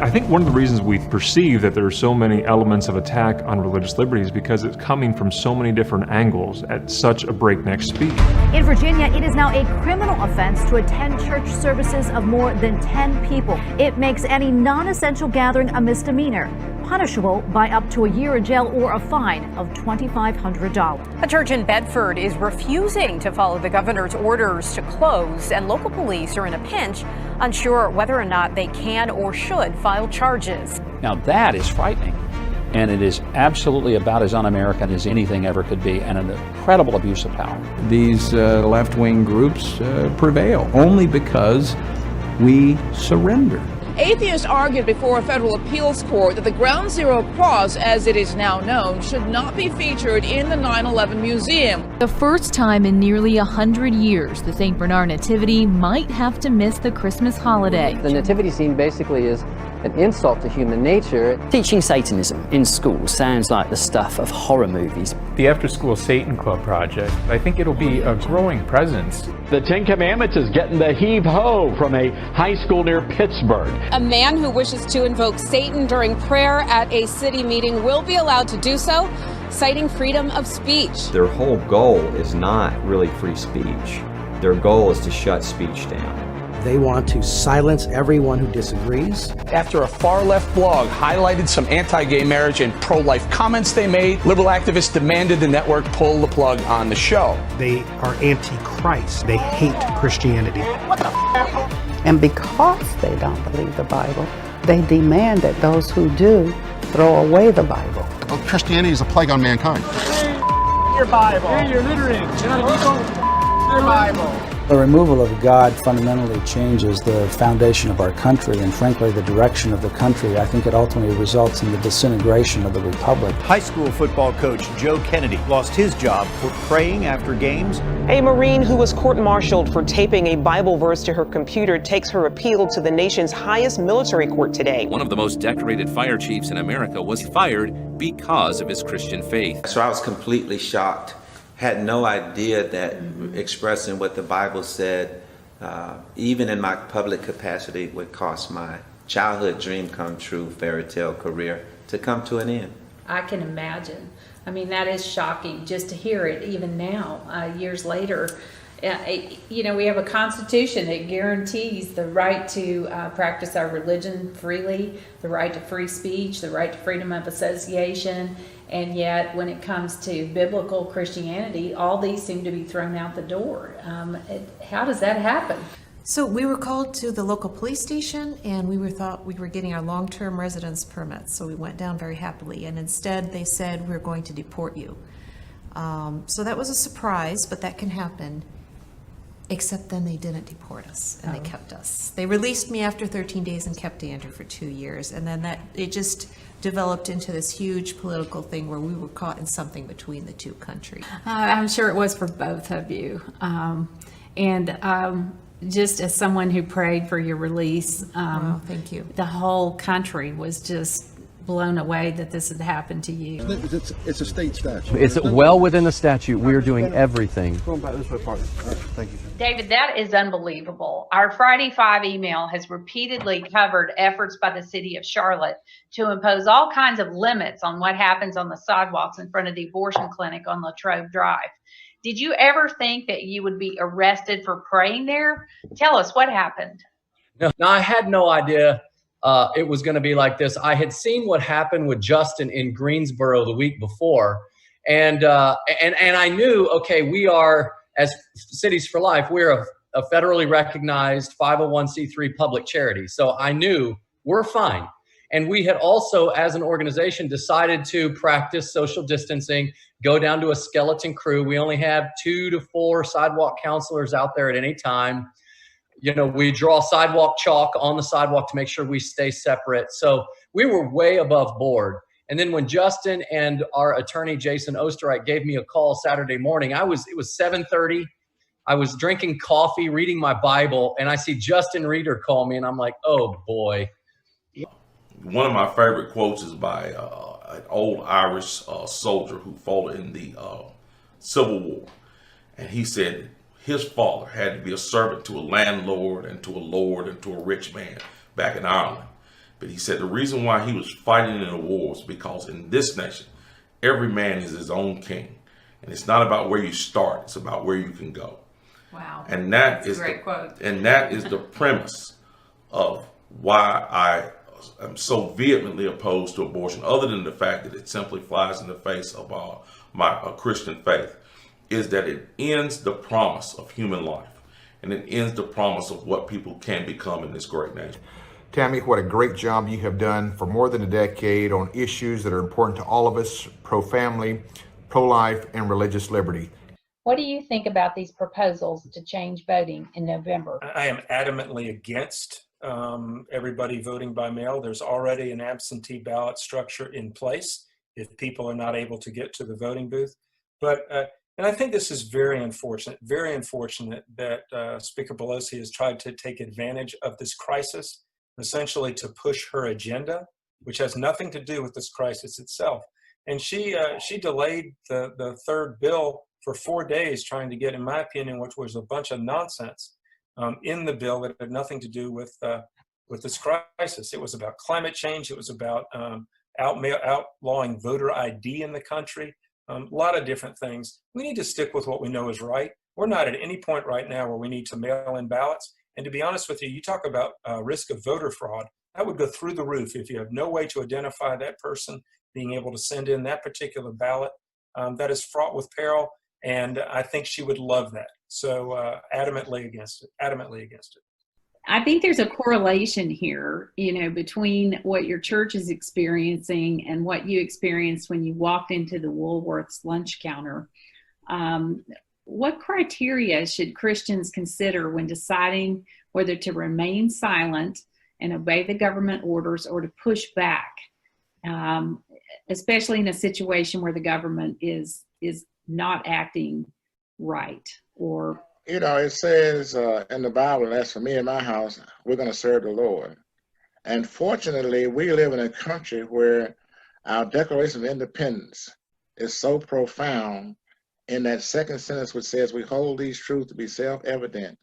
I think one of the reasons we perceive that there are so many elements of attack on religious liberty is because it's coming from so many different angles at such a breakneck speed. In Virginia, it is now a criminal offense to attend church services of more than 10 people. It makes any non-essential gathering a misdemeanor, punishable by up to a year in jail or a fine of $2,500. A church in Bedford is refusing to follow the governor's orders to close, and local police are in a pinch, unsure whether or not they can or should file charges. Now that is frightening, and it is absolutely about as un-American as anything ever could be, and an incredible abuse of power. These left-wing groups prevail only because we surrender. Atheists argued before a federal appeals court that the Ground Zero Cross, as it is now known, should not be featured in the 9/11 museum. The first time in nearly 100 years, the St. Bernard Nativity might have to miss the Christmas holiday. The nativity scene basically is an insult to human nature. Teaching Satanism in schools sounds like the stuff of horror movies. The After School Satan Club project, I think it'll be a growing presence. The Ten Commandments is getting the heave-ho from a high school near Pittsburgh. A man who wishes to invoke Satan during prayer at a city meeting will be allowed to do so, citing freedom of speech. Their whole goal is not really free speech. Their goal is to shut speech down. They want to silence everyone who disagrees. After a far-left blog highlighted some anti-gay marriage and pro-life comments they made, liberal activists demanded the network pull the plug on the show. They are anti-Christ. They hate Christianity. What the f***? And because they don't believe the Bible, they demand that those who do throw away the Bible. Well, Christianity is a plague on mankind. Your Bible. You're littering. Your Bible. The removal of God fundamentally changes the foundation of our country and, frankly, the direction of the country. I think it ultimately results in the disintegration of the republic. High school football coach Joe Kennedy lost his job for praying after games. A Marine who was court-martialed for taping a Bible verse to her computer takes her appeal to the nation's highest military court today. One of the most decorated fire chiefs in America was fired because of his Christian faith. So I was completely shocked. Had no idea that expressing what the Bible said, even in my public capacity, would cost my childhood dream come true fairy tale career to come to an end. I can imagine. I mean, that is shocking just to hear it even now, years later. You know, we have a constitution that guarantees the right to practice our religion freely, the right to free speech, the right to freedom of association. And yet, when it comes to biblical Christianity, all these seem to be thrown out the door. How does that happen? So we were called to the local police station, and we thought we were getting our long-term residence permits. So we went down very happily, and instead they said, we're going to deport you. So that was a surprise, but that can happen. Except then they didn't deport us, and they kept us. They released me after 13 days and kept Andrew for 2 years. And then it just developed into this huge political thing where we were caught in something between the two countries. I'm sure it was for both of you. Just as someone who prayed for your release, wow, thank you. The whole country was just blown away that this had happened to you. It's a state statute. It's well within the statute. We're doing everything. Going back this way, partner. All right, thank you. David, that is unbelievable. Our Friday 5 email has repeatedly covered efforts by the city of Charlotte to impose all kinds of limits on what happens on the sidewalks in front of the abortion clinic on Latrobe Drive. Did you ever think that you would be arrested for praying there? Tell us what happened. No, I had no idea it was going to be like this. I had seen what happened with Justin in Greensboro the week before, and I knew, okay, we are, as Cities for Life, we're a federally recognized 501c3 public charity. So I knew we're fine. And we had also, as an organization, decided to practice social distancing, go down to a skeleton crew. We only have 2 to 4 sidewalk counselors out there at any time. You know, we draw sidewalk chalk on the sidewalk to make sure we stay separate. So we were way above board. And then when Justin and our attorney, Jason Osterreich, gave me a call Saturday morning, it was 7:30. I was drinking coffee, reading my Bible, and I see Justin Reeder call me, and I'm like, oh, boy. One of my favorite quotes is by an old Irish soldier who fought in the Civil War. And he said his father had to be a servant to a landlord and to a lord and to a rich man back in Ireland. But he said the reason why he was fighting in the war was because in this nation, every man is his own king. And it's not about where you start, it's about where you can go. Wow. And that is a great quote. And that is the premise of why I am so vehemently opposed to abortion, other than the fact that it simply flies in the face of my Christian faith, is that it ends the promise of human life. And it ends the promise of what people can become in this great nation. Tammy, what a great job you have done for more than a decade on issues that are important to all of us: pro-family, pro-life, and religious liberty. What do you think about these proposals to change voting in November? I am adamantly against everybody voting by mail. There's already an absentee ballot structure in place if people are not able to get to the voting booth. But and I think this is very unfortunate that Speaker Pelosi has tried to take advantage of this crisis, essentially to push her agenda, which has nothing to do with this crisis itself. And she delayed the third bill for 4 days, trying to get, in my opinion, which was a bunch of nonsense, in the bill that had nothing to do with this crisis. It was about climate change. It was about outlawing voter ID in the country. A lot of different things. We need to stick with what we know is right. We're not at any point right now where we need to mail in ballots. And to be honest with you, you talk about risk of voter fraud. That would go through the roof if you have no way to identify that person being able to send in that particular ballot. That is fraught with peril, and I think she would love that. So adamantly against it. I think there's a correlation here, between what your church is experiencing and what you experienced when you walked into the Woolworth's lunch counter. What criteria should Christians consider when deciding whether to remain silent and obey the government orders or to push back, especially in a situation where the government is not acting right? Or it says in the Bible, as for me and my house, we're going to serve the Lord. And fortunately, we live in a country where our Declaration of Independence is so profound in that second sentence, which says, we hold these truths to be self-evident,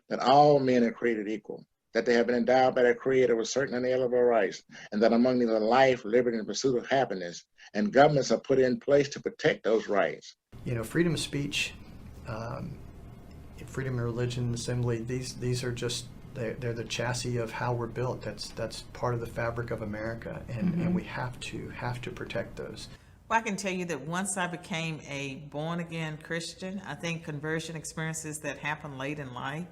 that all men are created equal, that they have been endowed by their Creator with certain inalienable rights, and that among these are life, liberty, and pursuit of happiness. And governments are put in place to protect those rights. Freedom of speech, freedom of religion, assembly, these are just, they're the chassis of how we're built. That's part of the fabric of America, and we have to protect those. Well, I can tell you that once I became a born-again Christian, I think conversion experiences that happen late in life,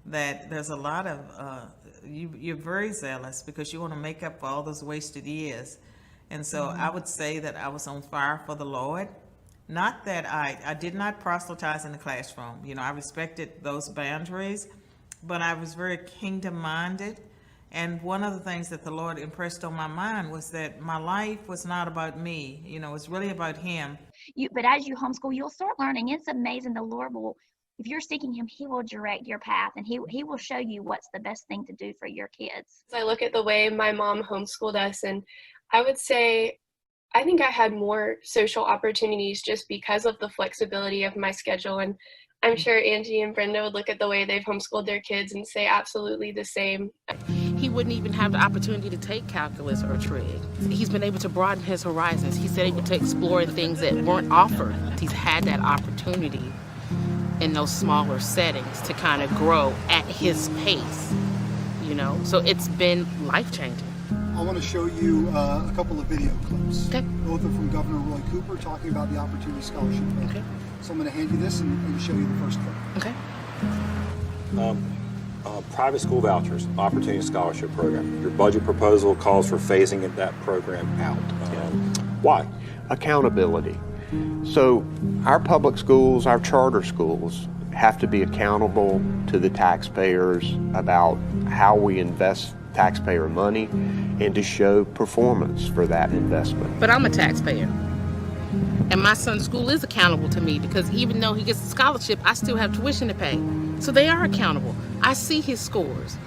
that there's a lot of, you're very zealous because you want to make up for all those wasted years. And so I would say that I was on fire for the Lord. Not that I did not proselytize in the classroom. I respected those boundaries, but I was very kingdom-minded. And one of the things that the Lord impressed on my mind was that my life was not about me. It's really about Him. But as you homeschool, you'll start learning. It's amazing. The Lord will, if you're seeking Him, He will direct your path, and He will show you what's the best thing to do for your kids. I look at the way my mom homeschooled us, and I would say I think I had more social opportunities just because of the flexibility of my schedule. And I'm sure Angie and Brenda would look at the way they've homeschooled their kids and say absolutely the same. He wouldn't even have the opportunity to take calculus or trig. He's been able to broaden his horizons. He's been able to explore things that weren't offered. He's had that opportunity in those smaller settings to kind of grow at his pace, So it's been life-changing. I want to show you a couple of video clips. Okay. Both are from Governor Roy Cooper talking about the Opportunity Scholarship Program. Okay. So I'm going to hand you this and show you the first clip. Okay. Private school vouchers, Opportunity Scholarship Program. Your budget proposal calls for phasing that program out. Why? Accountability. So our public schools, our charter schools, have to be accountable to the taxpayers about how we invest taxpayer money and to show performance for that investment. But I'm a taxpayer, and my son's school is accountable to me because even though he gets a scholarship, I still have tuition to pay. So they are accountable. I see his scores.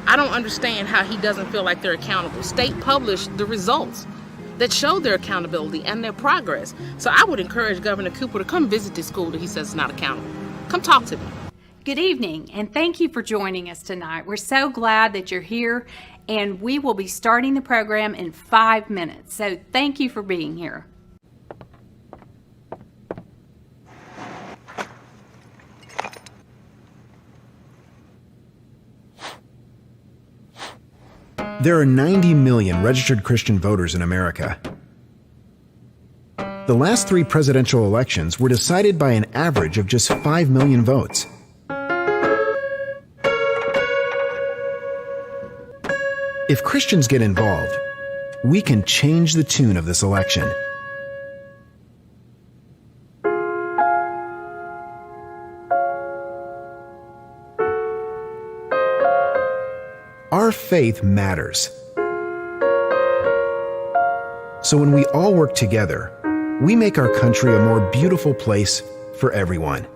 I don't understand how he doesn't feel like they're accountable. State published the results that show their accountability and their progress. So I would encourage Governor Cooper to come visit this school that he says is not accountable. Come talk to me. Good evening, and thank you for joining us tonight. We're so glad that you're here, and we will be starting the program in 5 minutes. So thank you for being here. There are 90 million registered Christian voters in America. The last 3 presidential elections were decided by an average of just 5 million votes. If Christians get involved, we can change the tune of this election. Our faith matters. So when we all work together, we make our country a more beautiful place for everyone.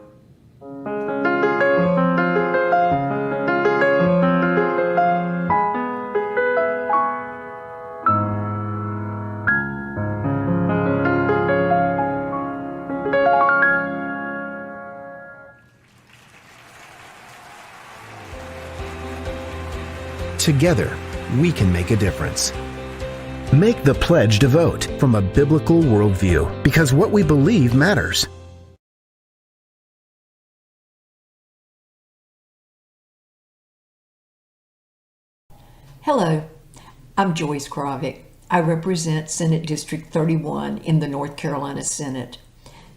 Together, we can make a difference. Make the pledge to vote from a biblical worldview, because what we believe matters. Hello, I'm Joyce Kravick. I represent Senate District 31 in the North Carolina Senate.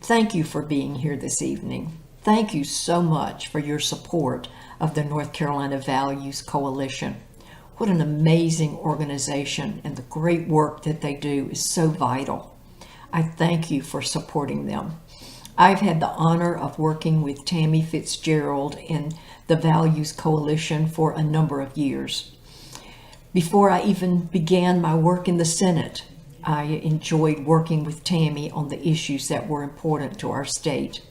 Thank you for being here this evening. Thank you so much for your support of the North Carolina Values Coalition. What an amazing organization, and the great work that they do is so vital. I thank you for supporting them. I've had the honor of working with Tammy Fitzgerald in the Values Coalition for a number of years. Before I even began my work in the Senate, I enjoyed working with Tammy on the issues that were important to our state.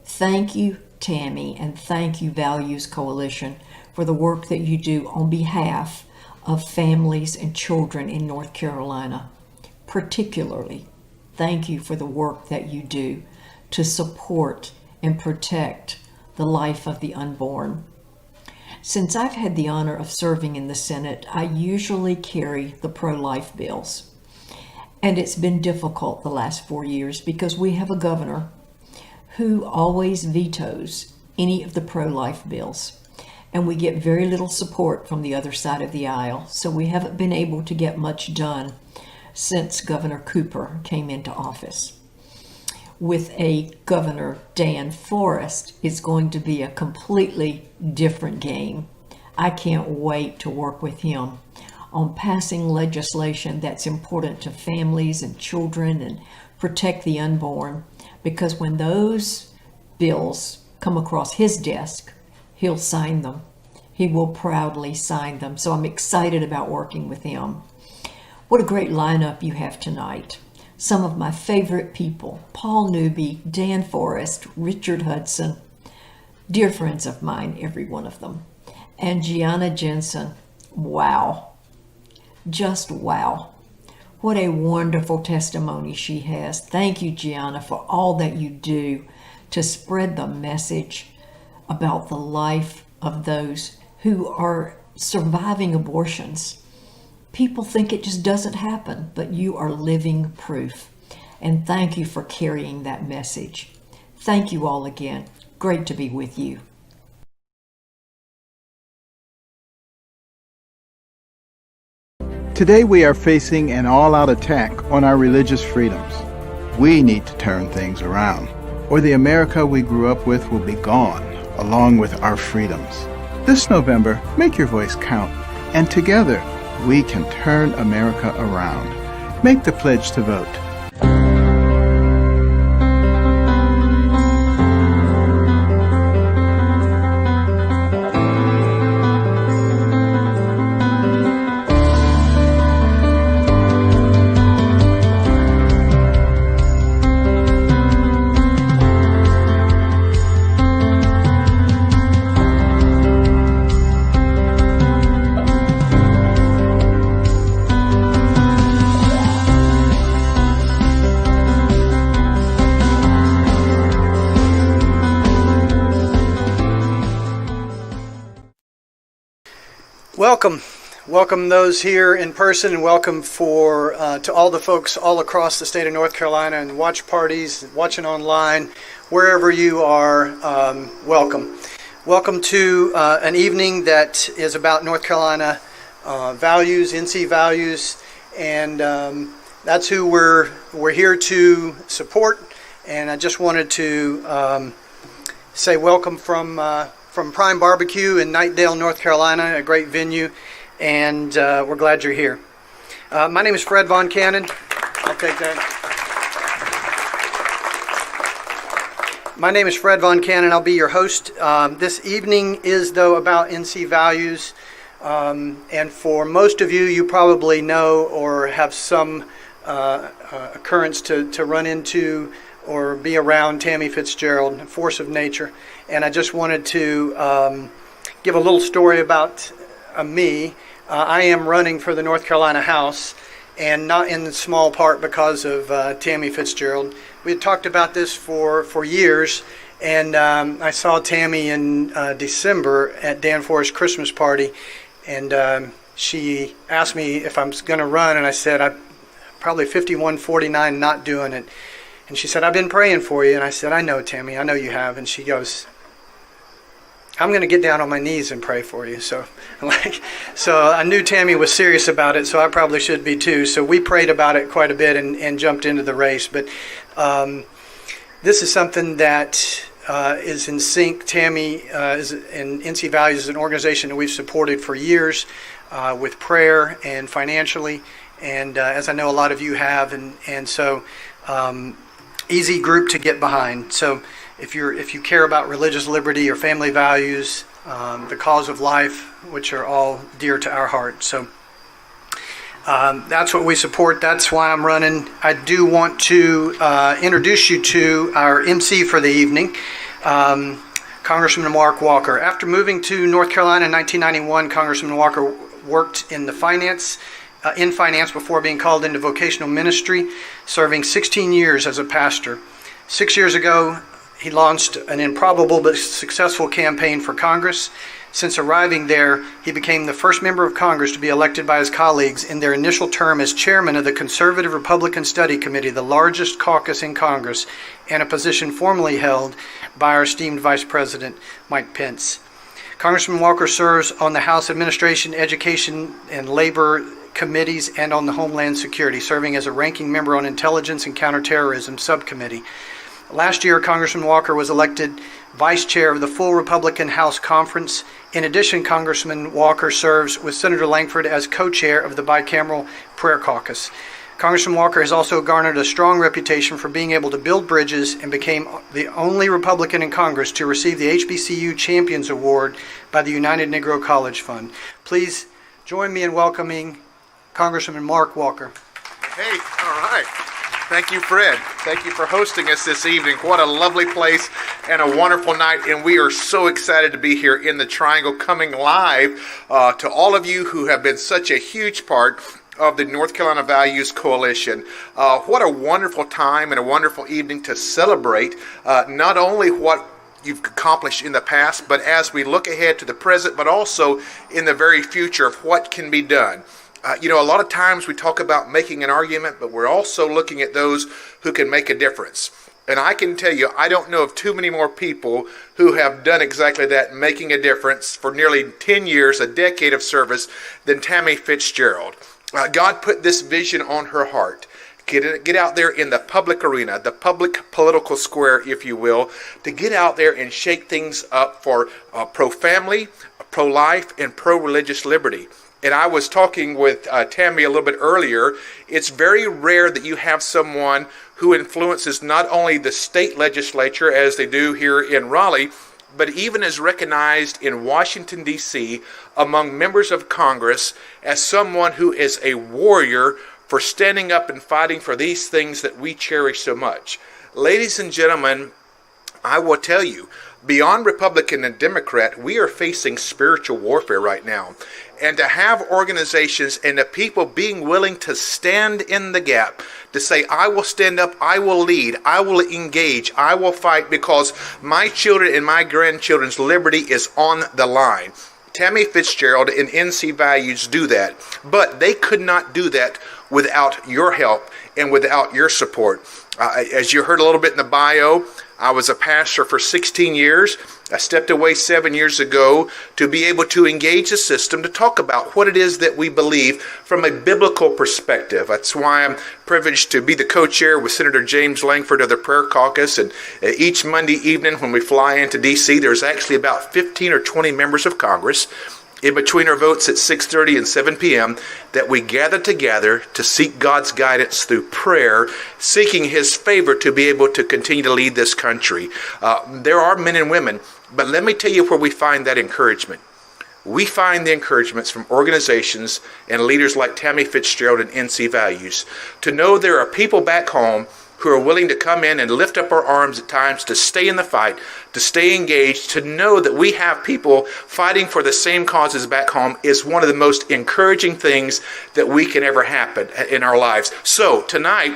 Thank you, Tammy, and thank you, Values Coalition, for the work that you do on behalf of families and children in North Carolina. Particularly, thank you for the work that you do to support and protect the life of the unborn. Since I've had the honor of serving in the Senate, I usually carry the pro-life bills. And it's been difficult the last 4 years because we have a governor who always vetoes any of the pro-life bills. And we get very little support from the other side of the aisle, so we haven't been able to get much done since Governor Cooper came into office. With a Governor Dan Forest, it's going to be a completely different game. I can't wait to work with him on passing legislation that's important to families and children and protect the unborn, because when those bills come across his desk, he'll sign them. He will proudly sign them. So I'm excited about working with him. What a great lineup you have tonight. Some of my favorite people: Paul Newby, Dan Forest, Richard Hudson, dear friends of mine, every one of them. And Gianna Jessen. Wow. Just wow. What a wonderful testimony she has. Thank you, Gianna, for all that you do to spread the message about the life of those who are surviving abortions. People think it just doesn't happen, but you are living proof. And thank you for carrying that message. Thank you all again. Great to be with you. Today we are facing an all-out attack on our religious freedoms. We need to turn things around, or the America we grew up with will be gone, along with our freedoms. This November, make your voice count, and together we can turn America around. Make the pledge to vote. Welcome those here in person, and welcome to all the folks all across the state of North Carolina and watch parties, watching online, wherever you are. Welcome. Welcome to an evening that is about North Carolina values, NC values, and that's who we're here to support. And I just wanted to say welcome from Prime Barbecue in Knightdale, North Carolina, a great venue, and we're glad you're here. My name is Fred Von Cannon. I'll take that. My name is Fred Von Cannon. I'll be your host. This evening is, though, about NC values. And for most of you, you probably know or have some occurrence to run into or be around Tammy Fitzgerald, a force of nature. And I just wanted to give a little story about me. I am running for the North Carolina House, and not in small part because of Tammy Fitzgerald. We had talked about this for years, and I saw Tammy in December at Dan Forrest's Christmas party, and she asked me if I'm going to run, and I said, I'm probably 51-49 not doing it. And she said, I've been praying for you. And I said, I know, Tammy, I know you have. And she goes, I'm going to get down on my knees and pray for you. So I knew Tammy was serious about it, so I probably should be too. So we prayed about it quite a bit and jumped into the race. But this is something that is in sync. Tammy is in NC Values is an organization that we've supported for years with prayer and financially, and as I know a lot of you have, and so easy group to get behind. So if you care about religious liberty or family values, the cause of life, which are all dear to our heart. So that's what we support. That's why I'm running. I do want to introduce you to our MC for the evening, Congressman Mark Walker. After moving to North Carolina in 1991, Congressman Walker worked in finance before being called into vocational ministry, serving 16 years as a pastor. 6 years ago, he launched an improbable but successful campaign for Congress. Since arriving there, he became the first member of Congress to be elected by his colleagues in their initial term as chairman of the Conservative Republican Study Committee, the largest caucus in Congress, and a position formerly held by our esteemed Vice President, Mike Pence. Congressman Walker serves on the House Administration, Education, and Labor committees and on the Homeland Security, serving as a ranking member on Intelligence and Counterterrorism Subcommittee. Last year, Congressman Walker was elected vice chair of the full Republican House Conference. In addition, Congressman Walker serves with Senator Langford as co-chair of the Bicameral Prayer Caucus. Congressman Walker has also garnered a strong reputation for being able to build bridges and became the only Republican in Congress to receive the HBCU Champions Award by the United Negro College Fund. Please join me in welcoming Congressman Mark Walker. Hey, all right. Thank you, Fred. Thank you for hosting us this evening. What a lovely place and a wonderful night. And we are so excited to be here in the Triangle, coming live to all of you who have been such a huge part of the North Carolina Values Coalition. What a wonderful time and a wonderful evening to celebrate not only what you've accomplished in the past, but as we look ahead to the present, but also in the very future of what can be done. A lot of times we talk about making an argument, but we're also looking at those who can make a difference. And I can tell you, I don't know of too many more people who have done exactly that, making a difference for nearly 10 years, a decade of service, than Tammy Fitzgerald. God put this vision on her heart. Get out there in the public arena, the public political square, if you will, to get out there and shake things up for pro-family, pro-life, and pro-religious liberty. And I was talking with Tammy a little bit earlier. It's very rare that you have someone who influences not only the state legislature, as they do here in Raleigh, but even is recognized in Washington, D.C., among members of Congress as someone who is a warrior for standing up and fighting for these things that we cherish so much. Ladies and gentlemen, I will tell you, beyond Republican and Democrat, we are facing spiritual warfare right now. And to have organizations and the people being willing to stand in the gap, to say, I will stand up, I will lead, I will engage, I will fight because my children and my grandchildren's liberty is on the line. Tammy Fitzgerald and NC Values do that, but they could not do that without your help and without your support. As you heard a little bit in the bio, I was a pastor for 16 years. I stepped away 7 years ago to be able to engage the system to talk about what it is that we believe from a biblical perspective. That's why I'm privileged to be the co-chair with Senator James Langford of the Prayer Caucus. And each Monday evening when we fly into D.C., there's actually about 15 or 20 members of Congress in between our votes at 6:30 and 7 p.m. that we gather together to seek God's guidance through prayer, seeking His favor to be able to continue to lead this country. There are men and women, but let me tell you where we find that encouragement. We find the encouragements from organizations and leaders like Tammy Fitzgerald and NC Values to know there are people back home who are willing to come in and lift up our arms at times to stay in the fight, to stay engaged, to know that we have people fighting for the same causes back home is one of the most encouraging things that we can ever happen in our lives. So tonight,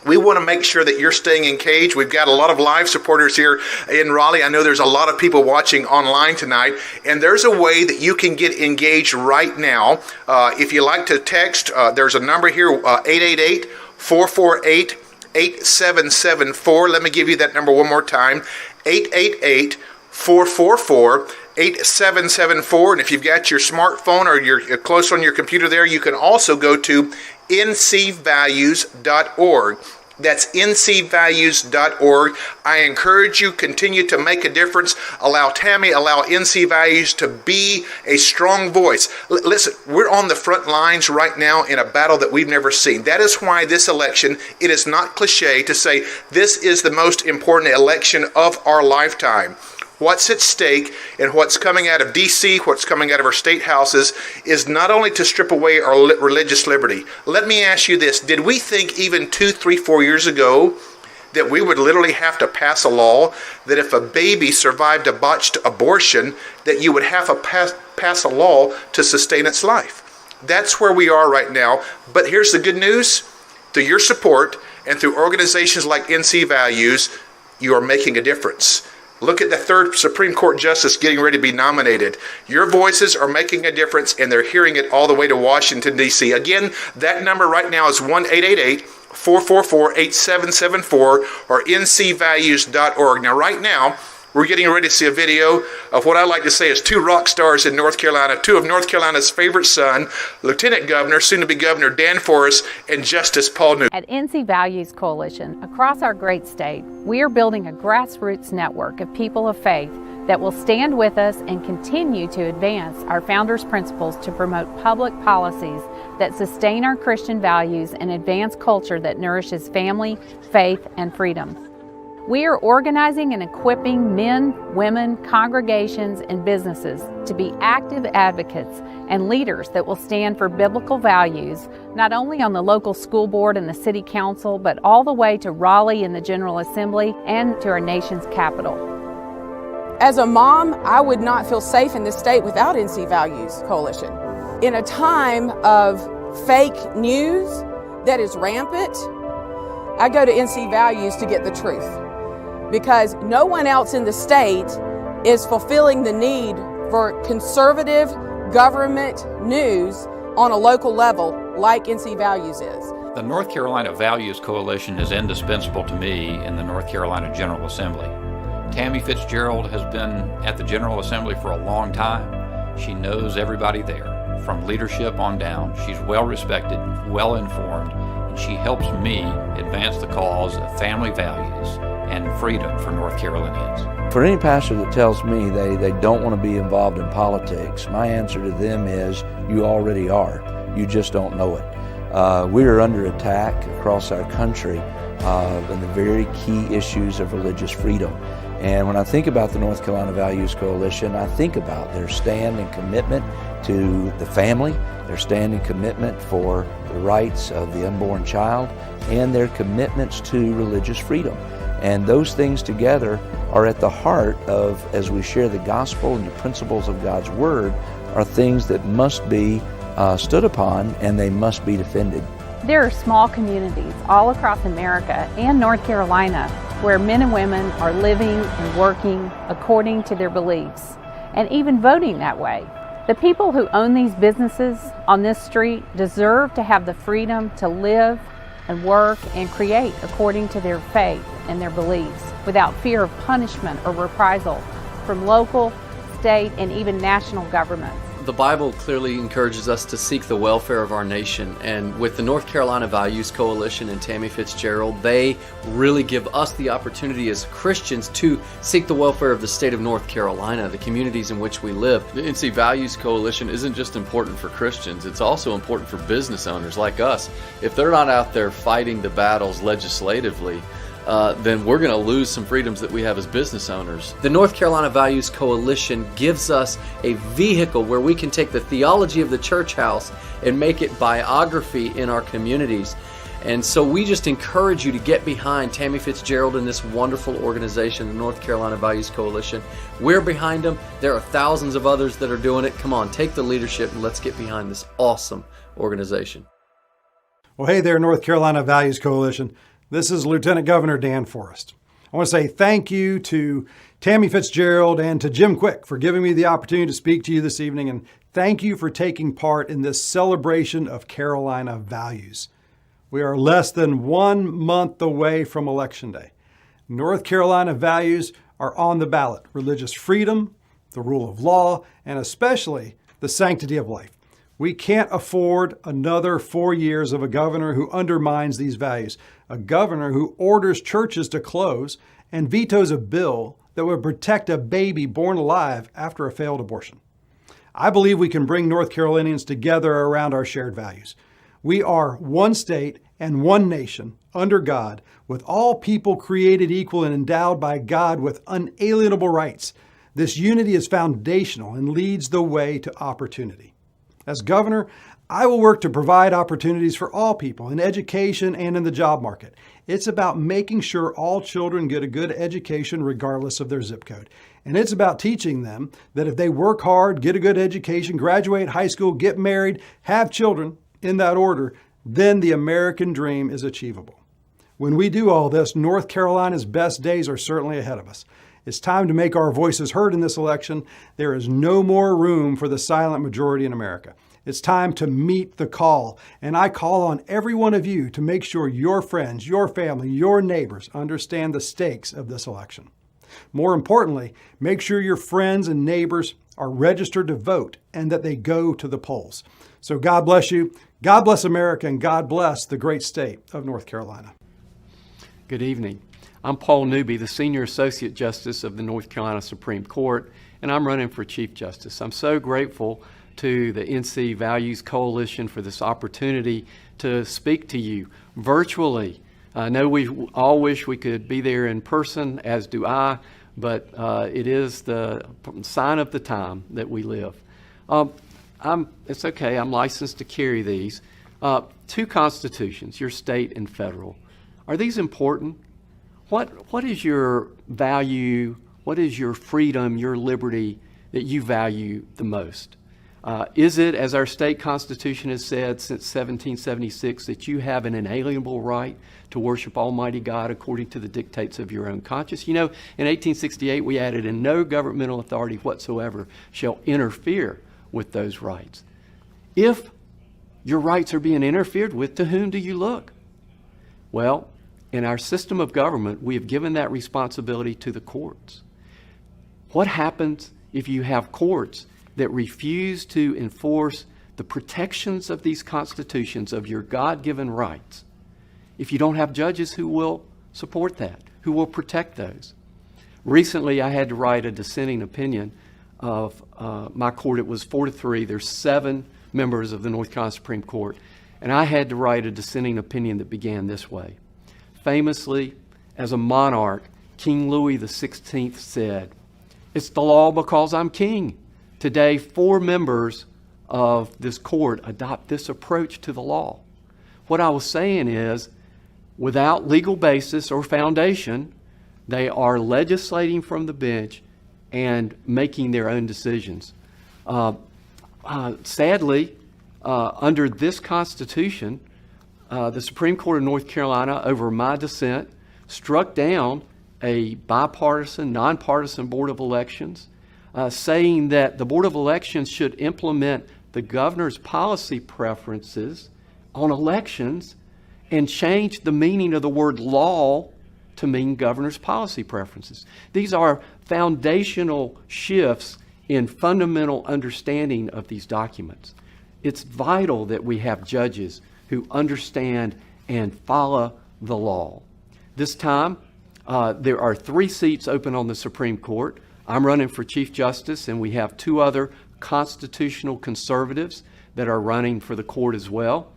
we want to make sure that you're staying engaged. We've got a lot of live supporters here in Raleigh. I know there's a lot of people watching online tonight, and there's a way that you can get engaged right now. If you like to text, there's a number here, 888-448-8774. Let me give you that number one more time, 888-444-8774. And if you've got your smartphone or you're close on your computer there, you can also go to ncvalues.org. That's ncvalues.org. I encourage you, continue to make a difference. Allow Tammy, allow NC Values to be a strong voice. Listen, we're on the front lines right now in a battle that we've never seen. That is why this election, it is not cliche to say this is the most important election of our lifetime. What's at stake and what's coming out of D.C., what's coming out of our state houses, is not only to strip away our religious liberty. Let me ask you this. Did we think even 2, 3, 4 years ago that we would literally have to pass a law that if a baby survived a botched abortion, that you would have to pass a law to sustain its life? That's where we are right now. But here's the good news. Through your support and through organizations like NC Values, you are making a difference. Look at the third Supreme Court justice getting ready to be nominated. Your voices are making a difference, and they're hearing it all the way to Washington, D.C. Again, that number right now is 1-888-444-8774 or ncvalues.org. Now, right now, we're getting ready to see a video of what I like to say is two rock stars in North Carolina, two of North Carolina's favorite son, Lieutenant Governor, soon-to-be Governor Dan Forrest, and Justice Paul Newsom. At NC Values Coalition, across our great state, we are building a grassroots network of people of faith that will stand with us and continue to advance our founders' principles to promote public policies that sustain our Christian values and advance culture that nourishes family, faith, and freedom. We are organizing and equipping men, women, congregations, and businesses to be active advocates and leaders that will stand for biblical values, not only on the local school board and the city council, but all the way to Raleigh and the General Assembly and to our nation's capital. As a mom, I would not feel safe in this state without NC Values Coalition. In a time of fake news that is rampant, I go to NC Values to get the truth, because no one else in the state is fulfilling the need for conservative government news on a local level like NC Values is. The North Carolina Values Coalition is indispensable to me in the North Carolina General Assembly. Tammy Fitzgerald has been at the General Assembly for a long time. She knows everybody there, from leadership on down. She's well respected, well informed, and she helps me advance the cause of family values and freedom for North Carolinians. For any pastor that tells me they don't want to be involved in politics, my answer to them is, you already are. You just don't know it. We are under attack across our country in the very key issues of religious freedom. And when I think about the North Carolina Values Coalition, I think about their stand and commitment to the family, their stand and commitment for the rights of the unborn child, and their commitments to religious freedom. And those things together are at the heart of, as we share the gospel and the principles of God's Word, are things that must be stood upon and they must be defended. There are small communities all across America and North Carolina where men and women are living and working according to their beliefs and even voting that way. The people who own these businesses on this street deserve to have the freedom to live and work and create according to their faith and their beliefs without fear of punishment or reprisal from local, state, and even national governments. The Bible clearly encourages us to seek the welfare of our nation, and with the North Carolina Values Coalition and Tammy Fitzgerald, they really give us the opportunity as Christians to seek the welfare of the state of North Carolina, the communities in which we live. The NC Values Coalition isn't just important for Christians, it's also important for business owners like us. If they're not out there fighting the battles legislatively, then we're going to lose some freedoms that we have as business owners. The North Carolina Values Coalition gives us a vehicle where we can take the theology of the church house and make it biography in our communities. And so we just encourage you to get behind Tammy Fitzgerald and this wonderful organization, the North Carolina Values Coalition. We're behind them. There are thousands of others that are doing it. Come on, take the leadership and let's get behind this awesome organization. Well, hey there, North Carolina Values Coalition. This is Lieutenant Governor Dan Forrest. I want to say thank you to Tammy Fitzgerald and to Jim Quick for giving me the opportunity to speak to you this evening, and thank you for taking part in this celebration of Carolina values. We are less than 1 month away from Election Day. North Carolina values are on the ballot: religious freedom, the rule of law, and especially the sanctity of life. We can't afford another 4 years of a governor who undermines these values, a governor who orders churches to close and vetoes a bill that would protect a baby born alive after a failed abortion. I believe we can bring North Carolinians together around our shared values. We are one state and one nation under God, with all people created equal and endowed by God with unalienable rights. This unity is foundational and leads the way to opportunity. As governor, I will work to provide opportunities for all people in education and in the job market. It's about making sure all children get a good education regardless of their zip code. And it's about teaching them that if they work hard, get a good education, graduate high school, get married, have children in that order, then the American dream is achievable. When we do all this, North Carolina's best days are certainly ahead of us. It's time to make our voices heard in this election. There is no more room for the silent majority in America. It's time to meet the call, and I call on every one of you to make sure your friends, your family, your neighbors understand the stakes of this election. More importantly, make sure your friends and neighbors are registered to vote and that they go to the polls. So God bless you, God bless America, and God bless the great state of North Carolina. Good evening. I'm Paul Newby, the Senior Associate Justice of the North Carolina Supreme Court, and I'm running for Chief Justice. I'm so grateful to the NC Values Coalition for this opportunity to speak to you virtually. I know we all wish we could be there in person, as do I, but it is the sign of the time that we live. It's okay, I'm licensed to carry these. 2 constitutions, your state and federal. Are these important? What is your value, what is your freedom, your liberty that you value the most? Is it, as our state constitution has said since 1776, that you have an inalienable right to worship Almighty God according to the dictates of your own conscience? You know, in 1868 we added, "And no governmental authority whatsoever shall interfere with those rights." If your rights are being interfered with, to whom do you look? Well, in our system of government, we have given that responsibility to the courts. What happens if you have courts that refuse to enforce the protections of these constitutions, of your God-given rights? If you don't have judges who will support that, who will protect those? Recently, I had to write a dissenting opinion of my court. It was 4-3. There's 7 members of the North Carolina Supreme Court. And I had to write a dissenting opinion that began this way. Famously, as a monarch, King Louis XVI said, "It's the law because I'm king." Today, 4 members of this court adopt this approach to the law. What I was saying is, without legal basis or foundation, they are legislating from the bench and making their own decisions. Sadly, under this Constitution, the Supreme Court of North Carolina, over my dissent, struck down a bipartisan, nonpartisan Board of Elections. saying that the Board of Elections should implement the governor's policy preferences on elections and change the meaning of the word law to mean governor's policy preferences. These are foundational shifts in fundamental understanding of these documents. It's vital that we have judges who understand and follow the law. This time, there are 3 seats open on the Supreme Court. I'm running for Chief Justice, and we have 2 other constitutional conservatives that are running for the court as well.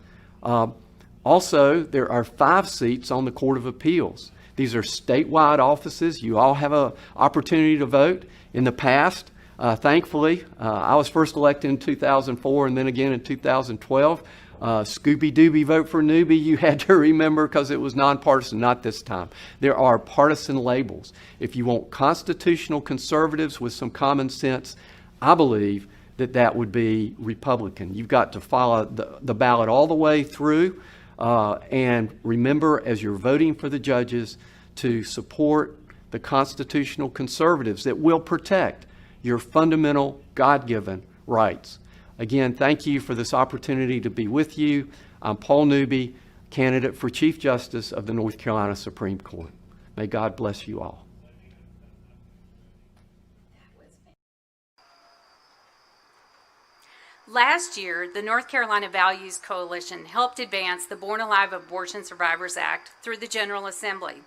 Also, there are 5 seats on the Court of Appeals. These are statewide offices. You all have an opportunity to vote. In the past, thankfully, I was first elected in 2004 and then again in 2012. Scooby-Dooby vote for newbie, you had to remember, because it was nonpartisan. Not this time. There are partisan labels. If you want constitutional conservatives with some common sense, I believe that would be Republican. You've got to follow the ballot all the way through, and remember, as you're voting for the judges, to support the constitutional conservatives that will protect your fundamental God-given rights. Again, thank you for this opportunity to be with you. I'm Paul Newby, candidate for Chief Justice of the North Carolina Supreme Court. May God bless you all. Last year, the North Carolina Values Coalition helped advance the Born Alive Abortion Survivors Act through the General Assembly.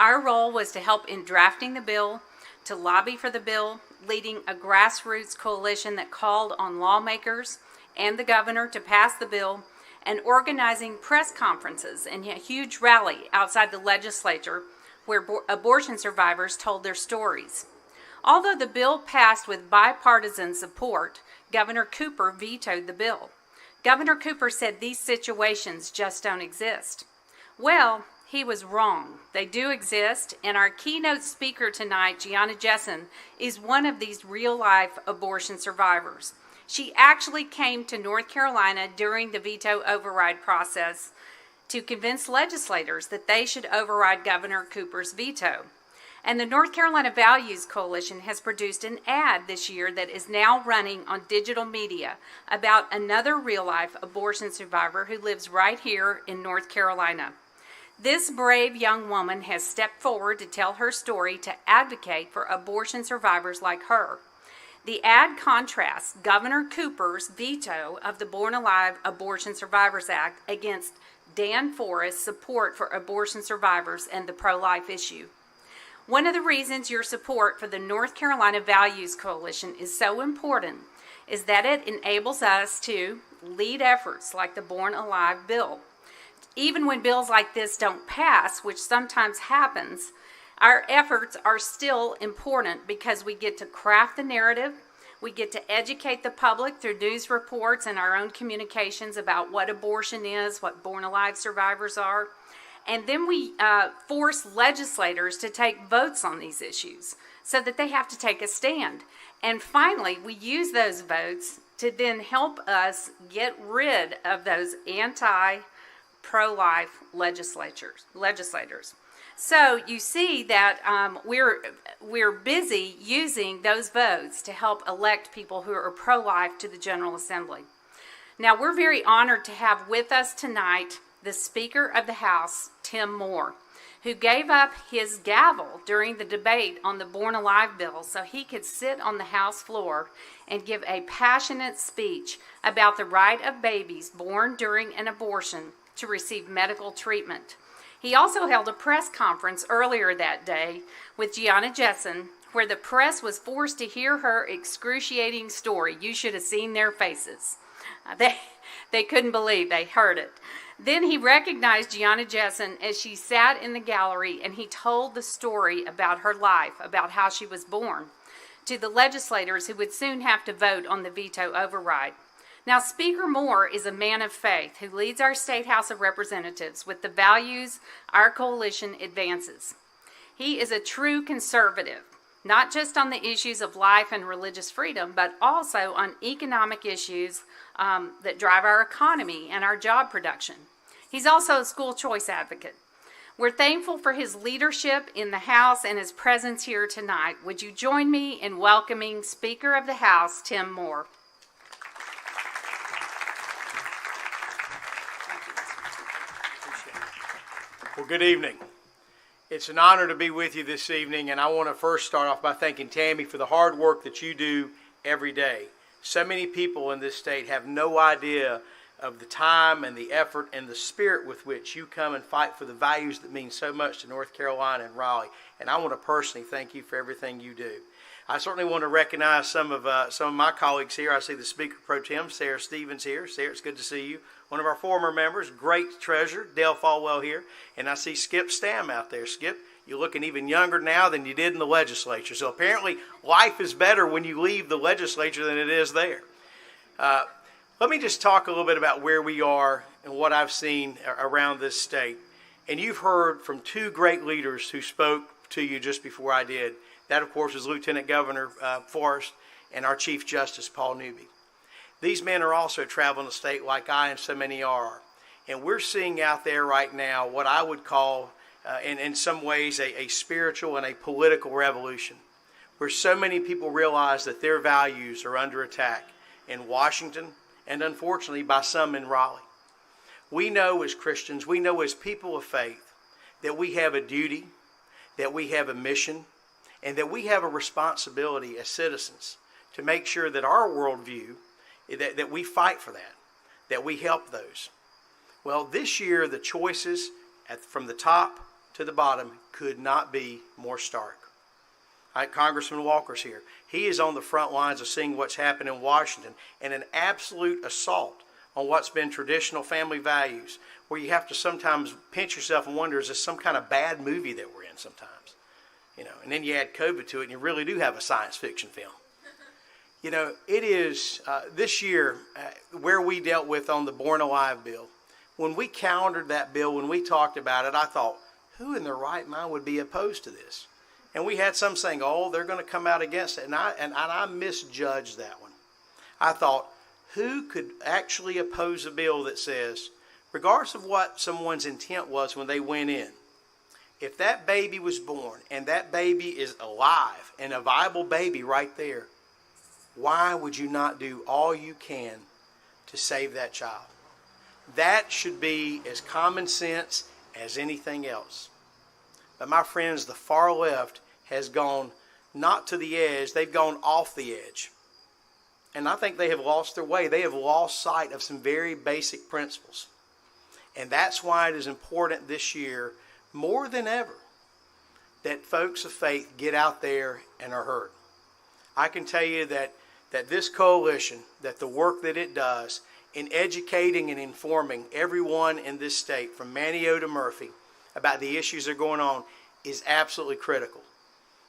Our role was to help in drafting the bill, to lobby for the bill, leading a grassroots coalition that called on lawmakers and the governor to pass the bill, and organizing press conferences and a huge rally outside the legislature where abortion survivors told their stories. Although the bill passed with bipartisan support, Governor Cooper vetoed the bill. Governor Cooper said these situations just don't exist. Well, he was wrong. They do exist, and our keynote speaker tonight, Gianna Jessen, is one of these real-life abortion survivors. She actually came to North Carolina during the veto override process to convince legislators that they should override Governor Cooper's veto. And the North Carolina Values Coalition has produced an ad this year that is now running on digital media about another real-life abortion survivor who lives right here in North Carolina. This brave young woman has stepped forward to tell her story to advocate for abortion survivors like her. The ad contrasts Governor Cooper's veto of the Born Alive Abortion Survivors Act against Dan Forest's support for abortion survivors and the pro-life issue. One of the reasons your support for the North Carolina Values Coalition is so important is that it enables us to lead efforts like the Born Alive bill. Even when bills like this don't pass, which sometimes happens, our efforts are still important because we get to craft the narrative, we get to educate the public through news reports and our own communications about what abortion is, what Born Alive survivors are. And then we force legislators to take votes on these issues so that they have to take a stand. And finally, we use those votes to then help us get rid of those anti-pro-life legislators. So you see that we're busy using those votes to help elect people who are pro-life to the General Assembly. Now, we're very honored to have with us tonight the Speaker of the House, Tim Moore, who gave up his gavel during the debate on the Born Alive bill so he could sit on the House floor and give a passionate speech about the right of babies born during an abortion to receive medical treatment. He also held a press conference earlier that day with Gianna Jessen, where the press was forced to hear her excruciating story. You should have seen their faces. They couldn't believe they heard it. Then he recognized Gianna Jessen as she sat in the gallery, and he told the story about her life, about how she was born, to the legislators who would soon have to vote on the veto override. Now, Speaker Moore is a man of faith who leads our State House of Representatives with the values our coalition advances. He is a true conservative, not just on the issues of life and religious freedom, but also on economic issues that drive our economy and our job production. He's also a school choice advocate. We're thankful for his leadership in the House and his presence here tonight. Would you join me in welcoming Speaker of the House, Tim Moore? Well, good evening. It's an honor to be with you this evening, and I want to first start off by thanking Tammy for the hard work that you do every day. So many people in this state have no idea of the time and the effort and the spirit with which you come and fight for the values that mean so much to North Carolina and Raleigh. And I want to personally thank you for everything you do. I certainly want to recognize some of my colleagues here. I see the Speaker Pro Tem, Sarah Stevens here. Sarah, it's good to see you. One of our former members, great treasurer, Dale Falwell here. And I see Skip Stam out there. Skip, you're looking even younger now than you did in the legislature. So apparently life is better when you leave the legislature than it is there. Let me just talk a little bit about where we are and what I've seen around this state. And you've heard from two great leaders who spoke to you just before I did. That, of course, is Lieutenant Governor Forrest and our Chief Justice, Paul Newby. These men are also traveling the state like I and so many are. And we're seeing out there right now what I would call, in some ways, a spiritual and a political revolution, where so many people realize that their values are under attack in Washington and, unfortunately, by some in Raleigh. We know as Christians, we know as people of faith, that we have a duty, that we have a mission, and that we have a responsibility as citizens to make sure that our worldview, that we fight for that we help those. Well, this year, the choices from the top to the bottom could not be more stark. Congressman Walker's here. He is on the front lines of seeing what's happened in Washington and an absolute assault on what's been traditional family values, where you have to sometimes pinch yourself and wonder, is this some kind of bad movie that we're in sometimes? You know, and then you add COVID to it and you really do have a science fiction film. You know, it is this year where we dealt with on the Born Alive bill. When we countered that bill, when we talked about it, I thought, who in their right mind would be opposed to this? And we had some saying, oh, they're going to come out against it. And I misjudged that one. I thought, who could actually oppose a bill that says, regardless of what someone's intent was when they went in, if that baby was born and that baby is alive and a viable baby right there, why would you not do all you can to save that child? That should be as common sense as anything else. But my friends, the far left has gone not to the edge, they've gone off the edge. And I think they have lost their way. They have lost sight of some very basic principles. And that's why it is important this year, more than ever, that folks of faith get out there and are heard. I can tell you that this coalition, that the work that it does in educating and informing everyone in this state, from Manio to Murphy, about the issues that are going on, is absolutely critical.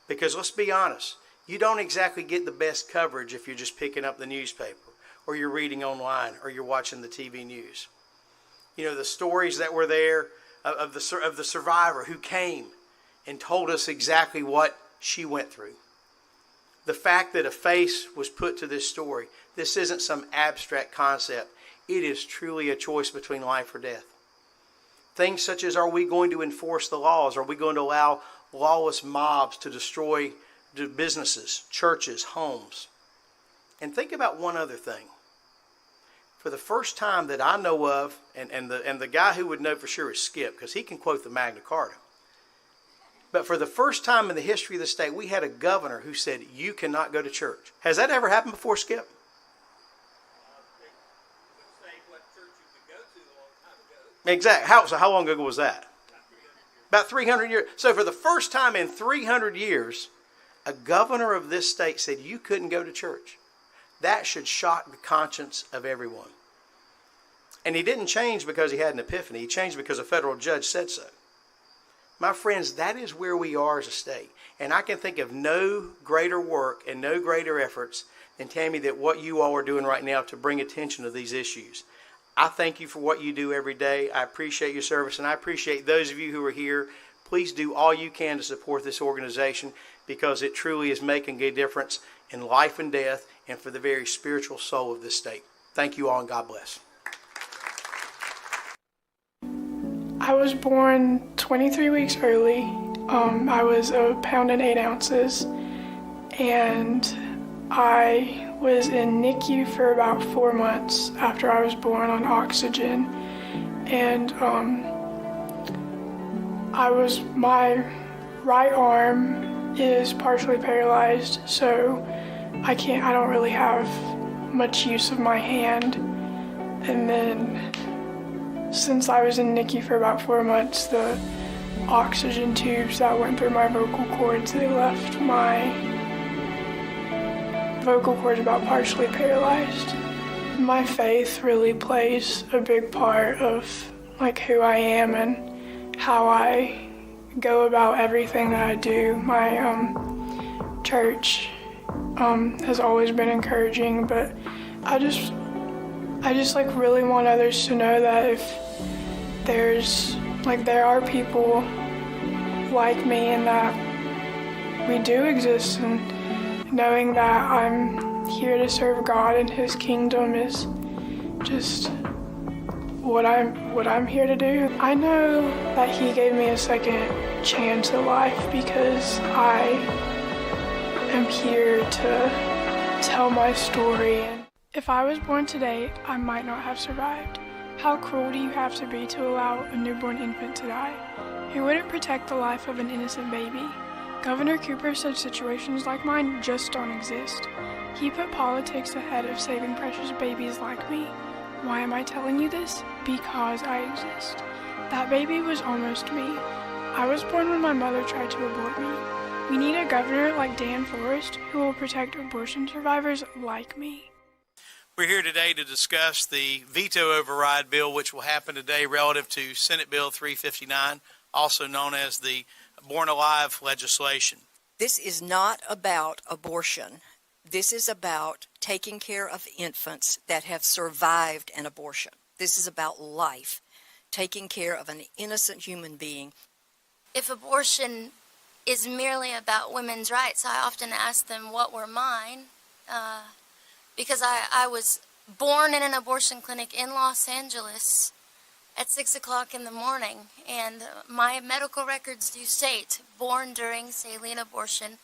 Because let's be honest, you don't exactly get the best coverage if you're just picking up the newspaper, or you're reading online, or you're watching the TV news. You know, the stories that were there of the survivor who came and told us exactly what she went through. The fact that a face was put to this story, this isn't some abstract concept. It is truly a choice between life or death. Things such as, are we going to enforce the laws? Are we going to allow lawless mobs to destroy businesses, churches, homes? And think about one other thing. For the first time that I know of, and the guy who would know for sure is Skip, because he can quote the Magna Carta. But for the first time in the history of the state, we had a governor who said, you cannot go to church. Has that ever happened before, Skip? Exactly. So how long ago was that? About 300 years. So for the first time in 300 years, a governor of this state said you couldn't go to church. That should shock the conscience of everyone. And he didn't change because he had an epiphany. He changed because a federal judge said so. My friends, that is where we are as a state. And I can think of no greater work and no greater efforts than, Tammy, that what you all are doing right now to bring attention to these issues. I thank you for what you do every day. I appreciate your service, and I appreciate those of you who are here. Please do all you can to support this organization, because it truly is making a difference in life and death and for the very spiritual soul of this state. Thank you all, and God bless. I was born 23 weeks early. I was 1 pound and 8 ounces, and I was in NICU for about 4 months after I was born on oxygen. And my right arm is partially paralyzed, so I don't really have much use of my hand. And then since I was in NICU for about 4 months, the oxygen tubes that went through my vocal cords, they left my vocal cords about partially paralyzed. My faith really plays a big part of like who I am and how I go about everything that I do. My church has always been encouraging, but I just like really want others to know that if there are people like me and that we do exist, and knowing that I'm here to serve God and His kingdom is just what I'm here to do. I know that He gave me a second chance at life because I am here to tell my story. If I was born today, I might not have survived. How cruel do you have to be to allow a newborn infant to die? Who wouldn't protect the life of an innocent baby? Governor Cooper said situations like mine just don't exist. He put politics ahead of saving precious babies like me. Why am I telling you this? Because I exist. That baby was almost me. I was born when my mother tried to abort me. We need a governor like Dan Forest who will protect abortion survivors like me. We're here today to discuss the veto override bill, which will happen today relative to Senate Bill 359, also known as the Born Alive legislation. This is not about abortion. This is about taking care of infants that have survived an abortion. This is about life, taking care of an innocent human being. If abortion is merely about women's rights, I often ask them what were mine, because I was born in an abortion clinic in Los Angeles at 6 o'clock in the morning, and my medical records do state born during saline abortion,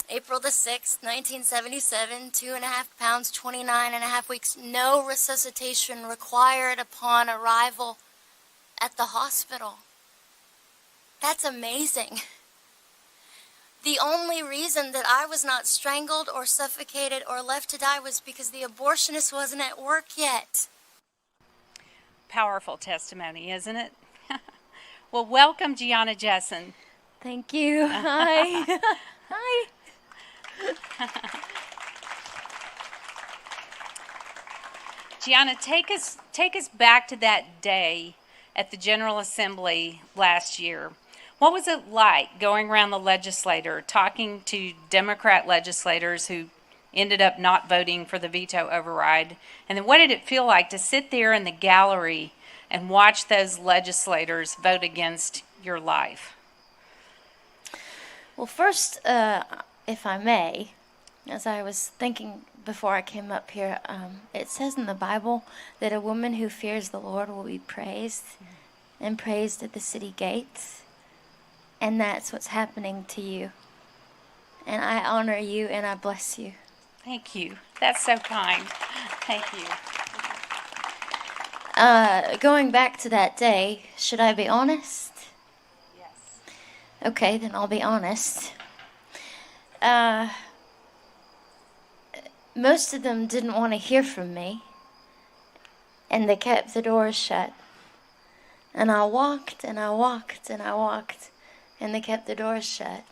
April the 6th, 1977, 2.5 pounds, 29.5 weeks, no resuscitation required upon arrival at the hospital. That's amazing. The only reason that I was not strangled or suffocated or left to die was because the abortionist wasn't at work yet. Powerful testimony, isn't it? Well, welcome, Gianna Jessen. Thank you. Hi. Hi. Gianna, take us back to that day at the General Assembly last year. What was it like going around the legislature, talking to Democrat legislators who ended up not voting for the veto override? And then what did it feel like to sit there in the gallery and watch those legislators vote against your life? Well, first, if I may, as I was thinking before I came up here, it says in the Bible that a woman who fears the Lord will be praised and praised at the city gates. And that's what's happening to you. And I honor you and I bless you. Thank you. That's so kind. Thank you. Going back to that day, should I be honest? Yes. Okay, then I'll be honest. Most of them didn't want to hear from me. And they kept the doors shut. And I walked and I walked and I walked. And they kept the doors shut.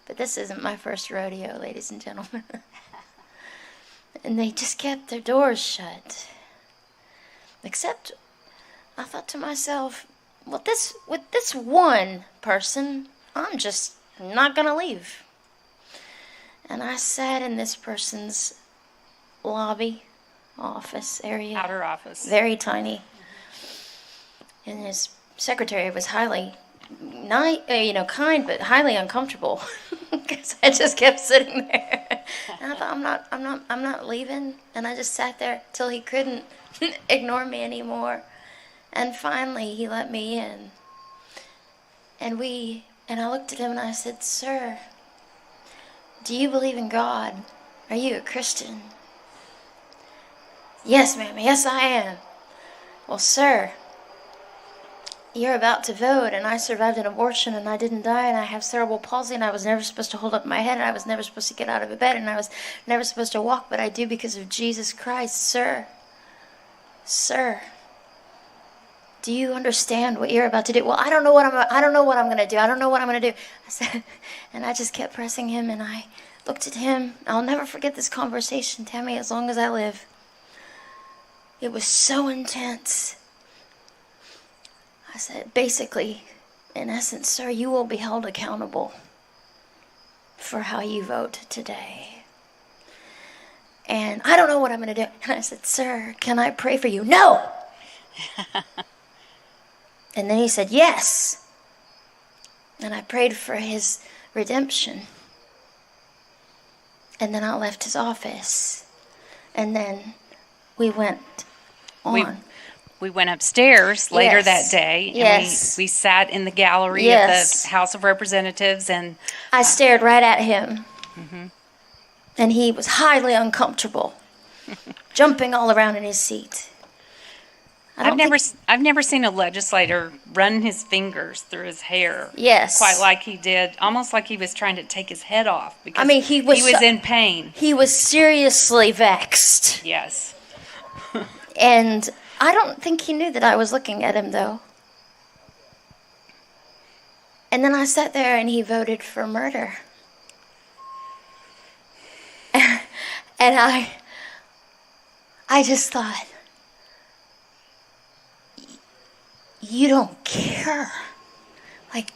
But this isn't my first rodeo, ladies and gentlemen. And they just kept their doors shut. Except, I thought to myself, with this one person, I'm just not going to leave. And I sat in this person's lobby, office area. Outer office. Very tiny. And his secretary was highly kind, but highly uncomfortable, because I just kept sitting there. And I thought, I'm not leaving. And I just sat there till he couldn't ignore me anymore. And finally, he let me in. And I looked at him and I said, "Sir, do you believe in God? Are you a Christian?" "Yes, ma'am. Yes, I am." "Well, sir, you're about to vote, and I survived an abortion, and I didn't die, and I have cerebral palsy, and I was never supposed to hold up my head, and I was never supposed to get out of bed, and I was never supposed to walk, but I do because of Jesus Christ. Sir, do you understand what you're about to do?" "Well, I don't know what I'm going to do. I don't know what I'm going to do." I said, and I just kept pressing him, and I looked at him. I'll never forget this conversation, Tammy, as long as I live. It was so intense. I said, basically, in essence, "Sir, you will be held accountable for how you vote today. And I don't know what I'm going to do." And I said, "Sir, can I pray for you?" "No!" And then he said, "Yes." And I prayed for his redemption. And then I left his office. And then we went on. We went upstairs later Yes. that day, and Yes. we sat in the gallery Yes. of the House of Representatives, and I stared right at him. Mm-hmm. And he was highly uncomfortable, jumping all around in his seat. I've never seen a legislator run his fingers through his hair. Yes. Quite like he did, almost like he was trying to take his head off because I mean, he was in pain. He was seriously vexed. Yes. And I don't think he knew that I was looking at him, though. And then I sat there and he voted for murder. And I just thought, you don't care. Like,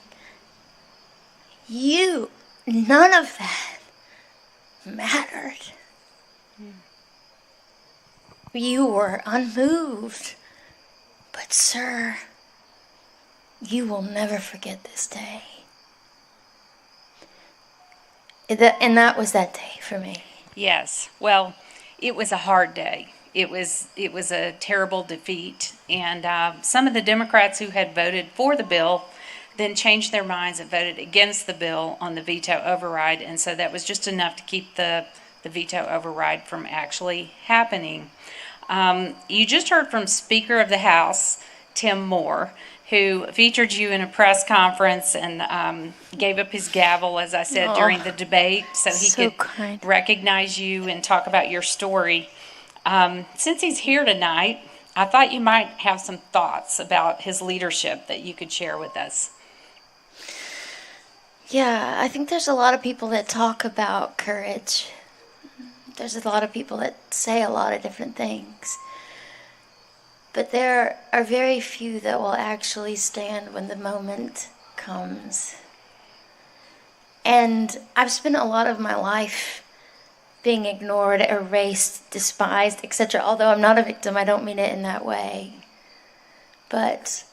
none of that mattered. You were unmoved. But, sir, you will never forget this day. And that was that day for me. Yes. Well, it was a hard day. It was a terrible defeat, and some of the Democrats who had voted for the bill then changed their minds and voted against the bill on the veto override, and so that was just enough to keep the veto override from actually happening. You just heard from Speaker of the House, Tim Moore, who featured you in a press conference and gave up his gavel, as I said, during the debate, so he could recognize you and talk about your story. Since he's here tonight, I thought you might have some thoughts about his leadership that you could share with us. Yeah, I think there's a lot of people that talk about courage. There's a lot of people that say a lot of different things. But there are very few that will actually stand when the moment comes. And I've spent a lot of my life being ignored, erased, despised, etc. Although I'm not a victim, I don't mean it in that way. But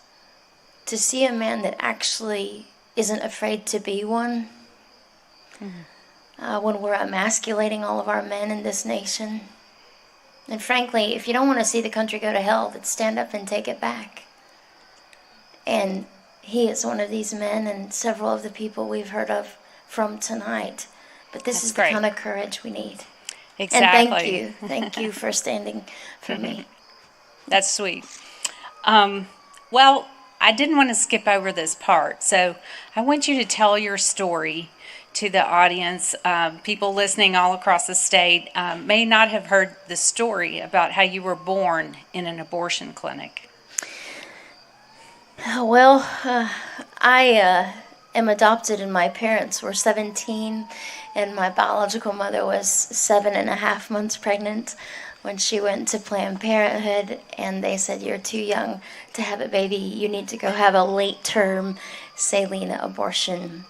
to see a man that actually isn't afraid to be one, when we're emasculating all of our men in this nation. And frankly, if you don't want to see the country go to hell, then stand up and take it back. And he is one of these men, and several of the people we've heard of from tonight. But this is the kind of courage we need. Exactly. And thank you. Thank you for standing for me. That's sweet. Well, I didn't want to skip over this part, so I want you to tell your story to the audience. People listening all across the state may not have heard the story about how you were born in an abortion clinic. Well, I am adopted, and my parents were 17, and my biological mother was 7.5 months pregnant when she went to Planned Parenthood, and they said, "You're too young to have a baby. You need to go have a late-term saline abortion."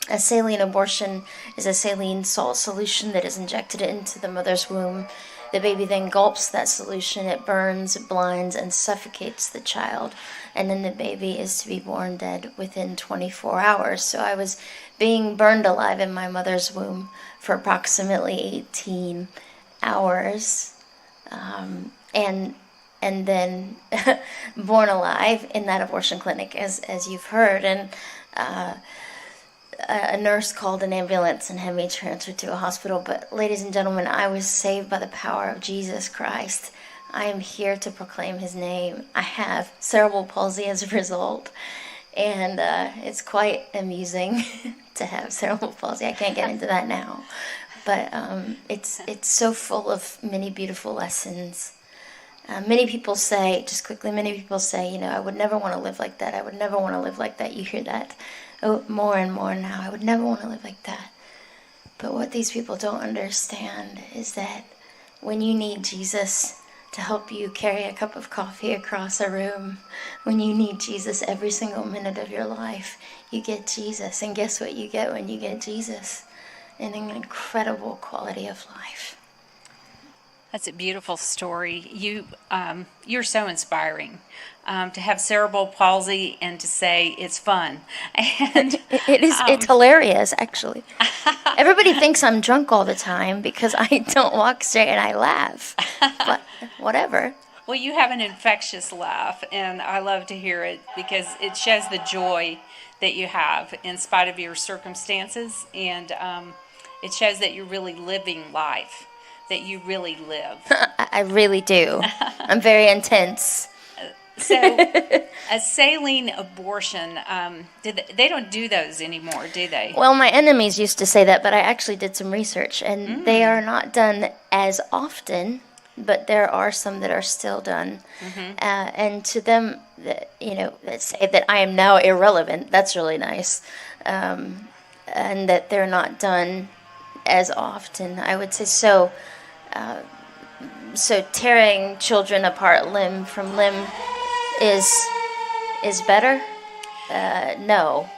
A saline abortion is a saline salt solution that is injected into the mother's womb. The baby then gulps that solution. It burns, blinds, and suffocates the child. And then the baby is to be born dead within 24 hours. So I was being burned alive in my mother's womb for approximately 18 hours. And and then born alive in that abortion clinic, as you've heard. And a nurse called an ambulance and had me transferred to a hospital. But ladies and gentlemen, I was saved by the power of Jesus Christ. I am here to proclaim his name. I have cerebral palsy as a result, and it's quite amusing to have cerebral palsy. I can't get into that now, but it's so full of many beautiful lessons. Many people say, just quickly, many people say, you know, I would never want to live like that. I would never want to live like that. You hear that more and more now. I would never want to live like that. But what these people don't understand is that when you need Jesus to help you carry a cup of coffee across a room, when you need Jesus every single minute of your life, you get Jesus. And guess what you get when you get Jesus? An incredible quality of life. That's a beautiful story. You're so inspiring. To have cerebral palsy and to say it's fun. And it is. It's hilarious, actually. Everybody thinks I'm drunk all the time because I don't walk straight and I laugh. But whatever. Well, you have an infectious laugh, and I love to hear it because it shows the joy that you have in spite of your circumstances, and it shows that you're really living life, that you really live. I really do. I'm very intense. So, a saline abortion, they don't do those anymore, do they? Well, my enemies used to say that, but I actually did some research, and they are not done as often, but there are some that are still done. And to them, that say that I am now irrelevant, that's really nice, and that they're not done as often, I would say. So tearing children apart limb from limb is better? No.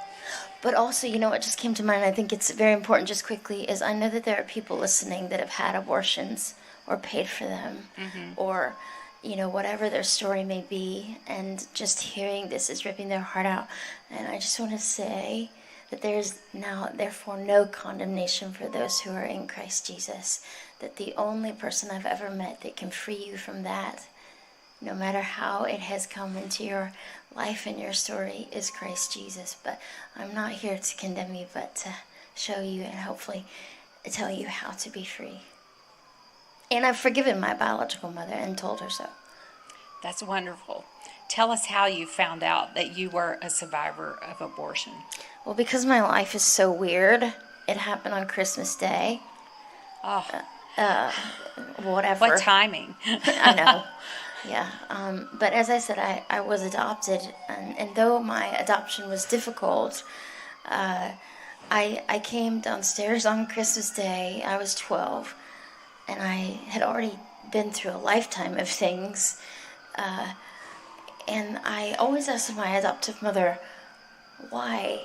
But also, you know what just came to mind, I think it's very important just quickly, is I know that there are people listening that have had abortions or paid for them, or, whatever their story may be, and just hearing this is ripping their heart out. And I just want to say that there is now, therefore, no condemnation for those who are in Christ Jesus, that the only person I've ever met that can free you from that, no matter how it has come into your life and your story, is Christ Jesus. But I'm not here to condemn you, but to show you and hopefully tell you how to be free. And I've forgiven my biological mother and told her so. That's wonderful. Tell us how you found out that you were a survivor of abortion. Well, because my life is so weird, it happened on Christmas Day. Oh. Whatever. What timing. I know. Yeah. But as I said, I was adopted, and though my adoption was difficult, I came downstairs on Christmas Day. I was 12, and I had already been through a lifetime of things. And I always asked my adoptive mother, why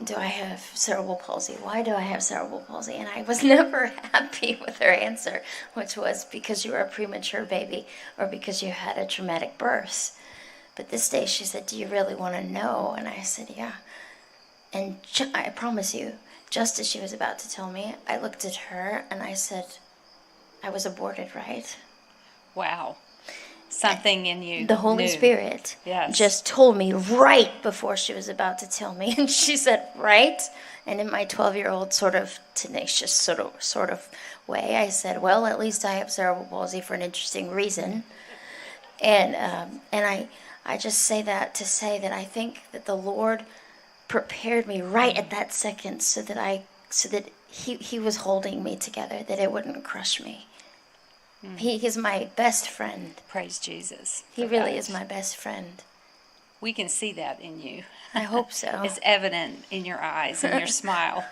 do I have cerebral palsy? Why do I have cerebral palsy? And I was never happy with her answer, which was because you were a premature baby or because you had a traumatic birth. But this day she said, do you really want to know? And I said, yeah. And I promise you, just as she was about to tell me, I looked at her and I said, I was aborted, right? Wow. Something in you. The Holy Spirit just told me right before she was about to tell me. And she said, right? And in my 12-year-old sort of tenacious sort of way, I said, well, at least I have cerebral palsy for an interesting reason. And I just say that to say that I think that the Lord prepared me right at that second so that he was holding me together, that it wouldn't crush me. He is my best friend. Praise Jesus. He really is my best friend. We can see that in you. I hope so. It's evident in your eyes and your smile.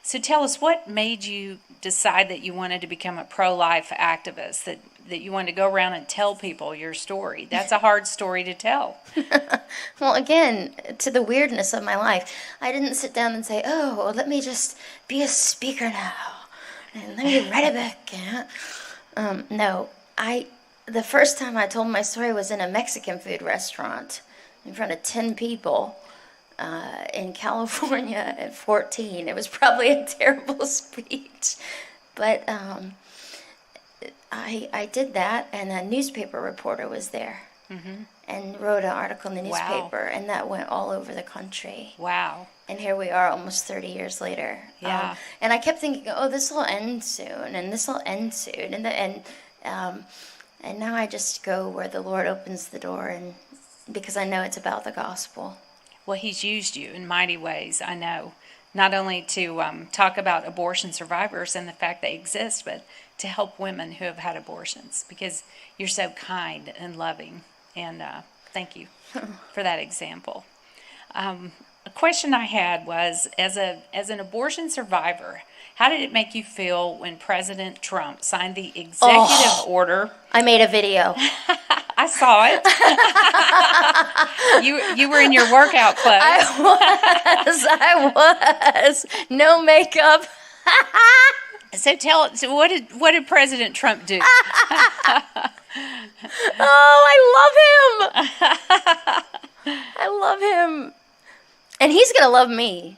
So tell us, what made you decide that you wanted to become a pro-life activist, that you wanted to go around and tell people your story? That's a hard story to tell. Well, again, to the weirdness of my life, I didn't sit down and say, oh, let me just be a speaker now. And let me write a book. No, the first time I told my story was in a Mexican food restaurant in front of 10 people in California at 14. It was probably a terrible speech. But I did that, and a newspaper reporter was there and wrote an article in the newspaper, and that went all over the country. Wow. And here we are almost 30 years later. Yeah. And I kept thinking, oh, this will end soon, and this will end soon. And now I just go where the Lord opens the door, and because I know it's about the gospel. Well, he's used you in mighty ways, I know. Not only to talk about abortion survivors and the fact they exist, but to help women who have had abortions, because you're so kind and loving. And thank you for that example. A question I had was, as an abortion survivor, how did it make you feel when President Trump signed the executive order? I made a video. I saw it. You were in your workout clothes. I was. No makeup. So what did President Trump do? Oh, I love him. I love him. And he's going to love me.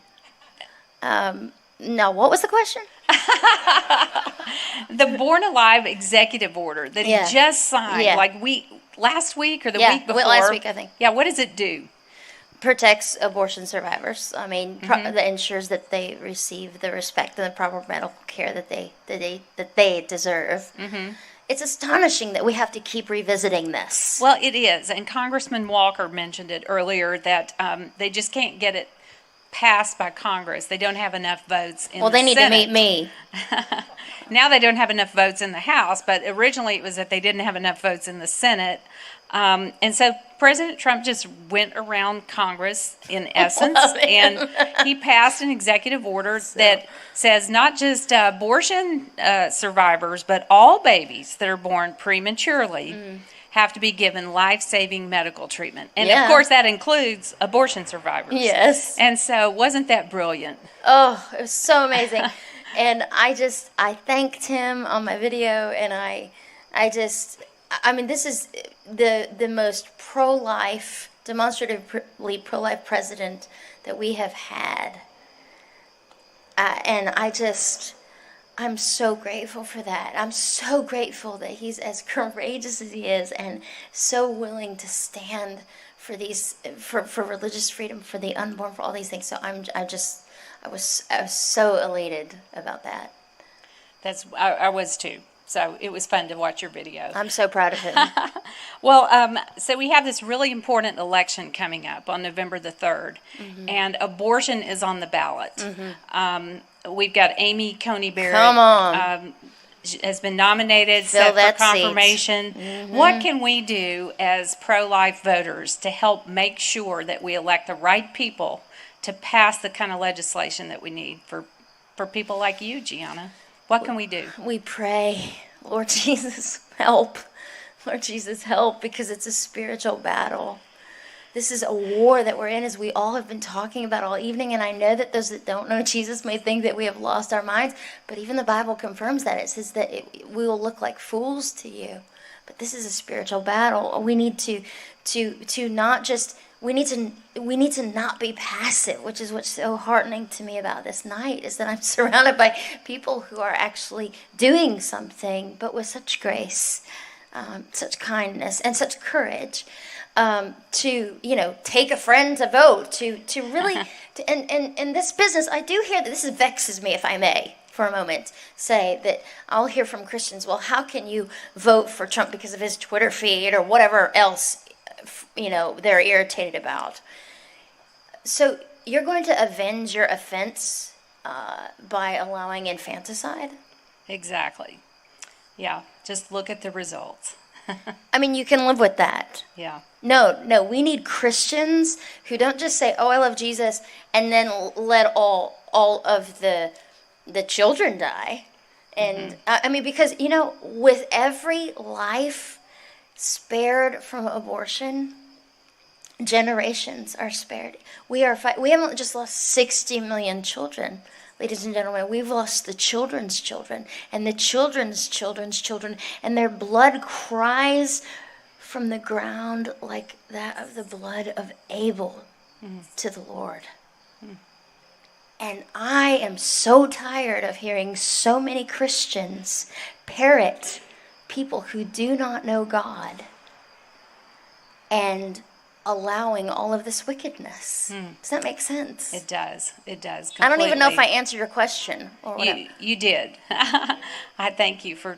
No, what was the question? The Born Alive executive order that he just signed, last week or the week before? Last week, I think. Yeah, what does it do? Protects abortion survivors. I mean, that ensures that they receive the respect and the proper medical care that they deserve. It's astonishing that we have to keep revisiting this. Well, it is, and Congressman Walker mentioned it earlier that they just can't get it passed by Congress. They don't have enough votes in the Senate. Well, they need to meet me. Now they don't have enough votes in the House, but originally it was that they didn't have enough votes in the Senate. And so President Trump just went around Congress, in essence, and he passed an executive order that says not just abortion survivors, but all babies that are born prematurely have to be given life-saving medical treatment. And, of course, that includes abortion survivors. Yes. And so wasn't that brilliant? Oh, it was so amazing. And I thanked him on my video, and I mean, this is the most demonstratively pro-life president that we have had. And I'm so grateful for that. I'm so grateful that he's as courageous as he is and so willing to stand for for religious freedom, for the unborn, for all these things. So I was so elated about that. I was too. So it was fun to watch your video. I'm so proud of him. Well, so we have this really important election coming up on November the 3rd, and abortion is on the ballot. We've got Amy Coney Barrett. Come on. Has been nominated, set for confirmation. What can we do as pro-life voters to help make sure that we elect the right people to pass the kind of legislation that we need for people like you, Gianna? What can we do? We pray, Lord Jesus, help. Lord Jesus, help, because it's a spiritual battle. This is a war that we're in, as we all have been talking about all evening, and I know that those that don't know Jesus may think that we have lost our minds, but even the Bible confirms that. It says that we will look like fools to you. But this is a spiritual battle. We need to not just... We need to not be passive, which is what's so heartening to me about this night, is that I'm surrounded by people who are actually doing something, but with such grace, such kindness, and such courage to take a friend to vote, to really and this business. I do hear that this vexes me, if I may, for a moment, say that I'll hear from Christians, well, how can you vote for Trump because of his Twitter feed or whatever else they're irritated about. So you're going to avenge your offense by allowing infanticide? Exactly. Yeah, just look at the results. I mean, you can live with that. Yeah. No, we need Christians who don't just say, oh, I love Jesus, and then let all of the children die. And I mean, because, with every life spared from abortion, generations are spared. We haven't just lost 60 million children, ladies and gentlemen. We've lost the children's children and the children's children's children, and their blood cries from the ground like that of the blood of Abel to the Lord. And I am so tired of hearing so many Christians parrot people who do not know God and allowing all of this wickedness. Does that make sense? It does. It does. I don't even know if I completely. answered your question. Or whatever. You did. I thank you for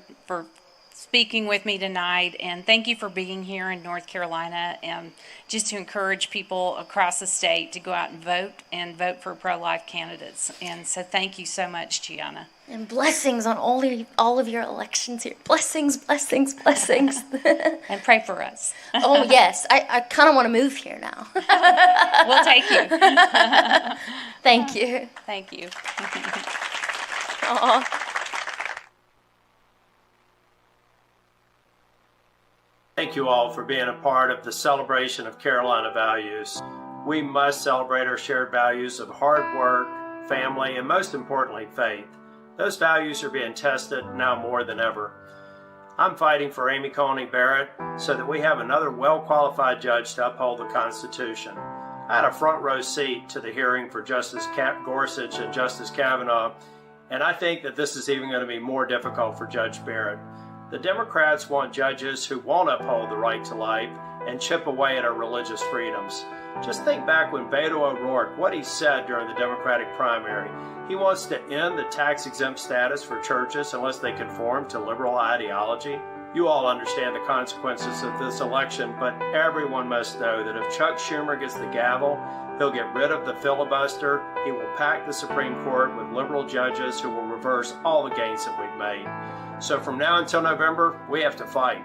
speaking with me tonight, and thank you for being here in North Carolina, and just to encourage people across the state to go out and vote for pro-life candidates. And so thank you so much, Gianna. And blessings on all of your elections here. Blessings, blessings, blessings. And pray for us. Oh, yes. I kind of want to move here now. We'll take you. Thank you. Thank you. Aw. Thank you all for being a part of the celebration of Carolina values. We must celebrate our shared values of hard work, family, and most importantly, faith. Those values are being tested now more than ever. I'm fighting for Amy Coney Barrett so that we have another well-qualified judge to uphold the Constitution. I had a front row seat to the hearing for Justice Gorsuch and Justice Kavanaugh, and I think that this is even going to be more difficult for Judge Barrett. The Democrats want judges who won't uphold the right to life and chip away at our religious freedoms. Just think back when Beto O'Rourke, what he said during the Democratic primary. He wants to end the tax-exempt status for churches unless they conform to liberal ideology. You all understand the consequences of this election, but everyone must know that if Chuck Schumer gets the gavel, he'll get rid of the filibuster, he will pack the Supreme Court with liberal judges who will reverse all the gains that we've made. So from now until November, we have to fight.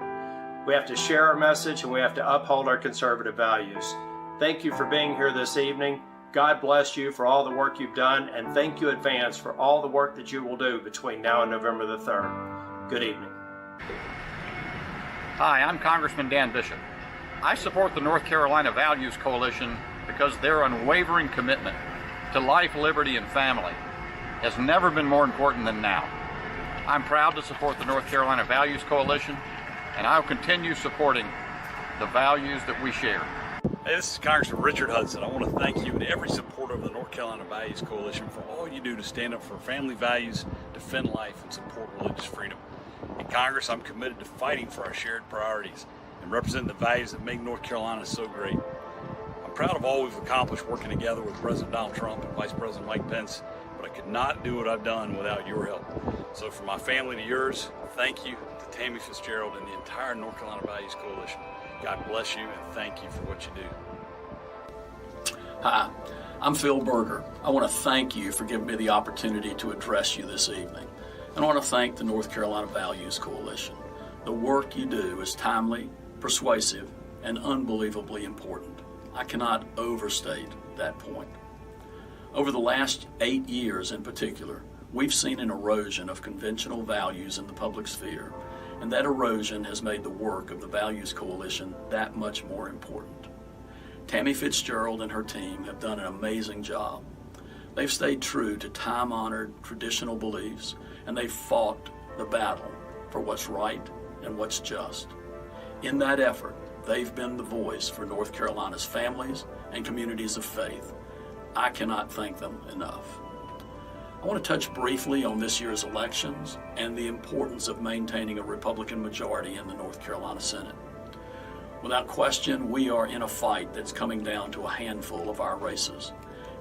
We have to share our message, and we have to uphold our conservative values. Thank you for being here this evening. God bless you for all the work you've done, and thank you in advance for all the work that you will do between now and November the 3rd. Good evening. Hi, I'm Congressman Dan Bishop. I support the North Carolina Values Coalition because their unwavering commitment to life, liberty, and family has never been more important than now. I'm proud to support the North Carolina Values Coalition, and I will continue supporting the values that we share. Hey, this is Congressman Richard Hudson. I want to thank you and every supporter of the North Carolina Values Coalition for all you do to stand up for family values, defend life, and support religious freedom. In Congress, I'm committed to fighting for our shared priorities and representing the values that make North Carolina so great. I'm proud of all we've accomplished working together with President Donald Trump and Vice President Mike Pence, but I could not do what I've done without your help. So from my family to yours, thank you to Tammy Fitzgerald and the entire North Carolina Values Coalition. God bless you, and thank you for what you do. Hi, I'm Phil Berger. I want to thank you for giving me the opportunity to address you this evening. And I want to thank the North Carolina Values Coalition. The work you do is timely, persuasive, and unbelievably important. I cannot overstate that point. Over the last 8 years in particular, we've seen an erosion of conventional values in the public sphere, and that erosion has made the work of the Values Coalition that much more important. Tammy Fitzgerald and her team have done an amazing job. They've stayed true to time-honored traditional beliefs, and they've fought the battle for what's right and what's just. In that effort, they've been the voice for North Carolina's families and communities of faith. I cannot thank them enough. I want to touch briefly on this year's elections and the importance of maintaining a Republican majority in the North Carolina Senate. Without question, we are in a fight that's coming down to a handful of our races,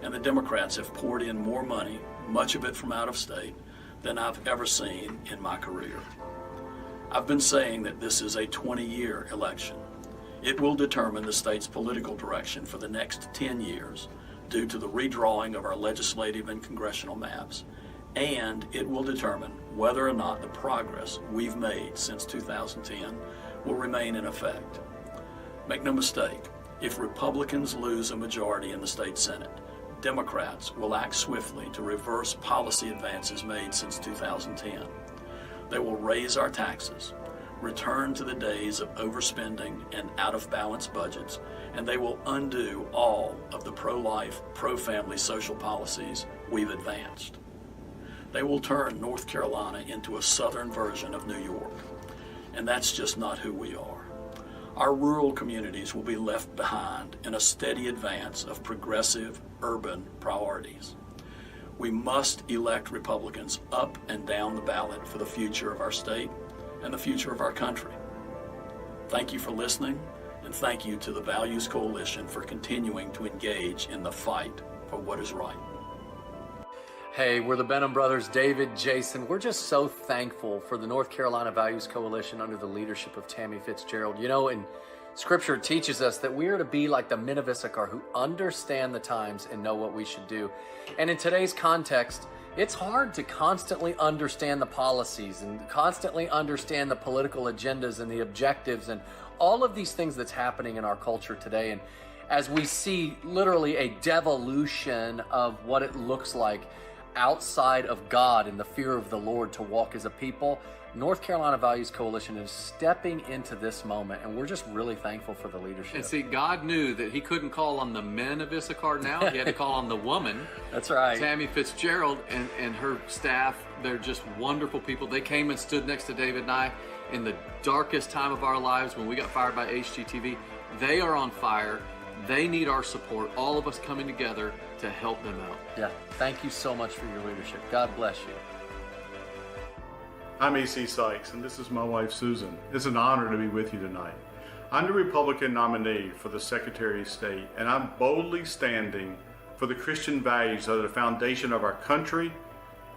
and the Democrats have poured in more money, much of it from out of state, than I've ever seen in my career. I've been saying that this is a 20-year election. It will determine the state's political direction for the next 10 years, due to the redrawing of our legislative and congressional maps, and it will determine whether or not the progress we've made since 2010 will remain in effect. Make no mistake, if Republicans lose a majority in the state Senate, Democrats will act swiftly to reverse policy advances made since 2010. They will raise our taxes, return to the days of overspending and out-of-balance budgets, and they will undo all of the pro-life, pro-family social policies we've advanced. They will turn North Carolina into a southern version of New York, and that's just not who we are. Our rural communities will be left behind in a steady advance of progressive urban priorities. We must elect Republicans up and down the ballot for the future of our state, and the future of our country. Thank you for listening, and thank you to the Values Coalition for continuing to engage in the fight for what is right. Hey, we're the Benham brothers, David, Jason. We're just so thankful for the North Carolina Values Coalition under the leadership of Tammy Fitzgerald. You know, in Scripture teaches us that we are to be like the men of Issachar who understand the times and know what we should do. And in today's context, it's hard to constantly understand the policies and constantly understand the political agendas and the objectives and all of these things that's happening in our culture today. And as we see literally a devolution of what it looks like outside of God and the fear of the Lord to walk as a people, North Carolina Values Coalition is stepping into this moment, and we're just really thankful for the leadership. And see, God knew that he couldn't call on the men of Issachar now. He had to call on the woman. That's right. Tammy Fitzgerald and her staff. They're just wonderful people. They came and stood next to David and I in the darkest time of our lives when we got fired by HGTV. They are on fire. They need our support, all of us coming together to help them out. Yeah, thank you so much for your leadership. God bless you. I'm emcee Sykes, and this is my wife Susan. It's an honor to be with you tonight. I'm the Republican nominee for the Secretary of State, and I'm boldly standing for the Christian values that are the foundation of our country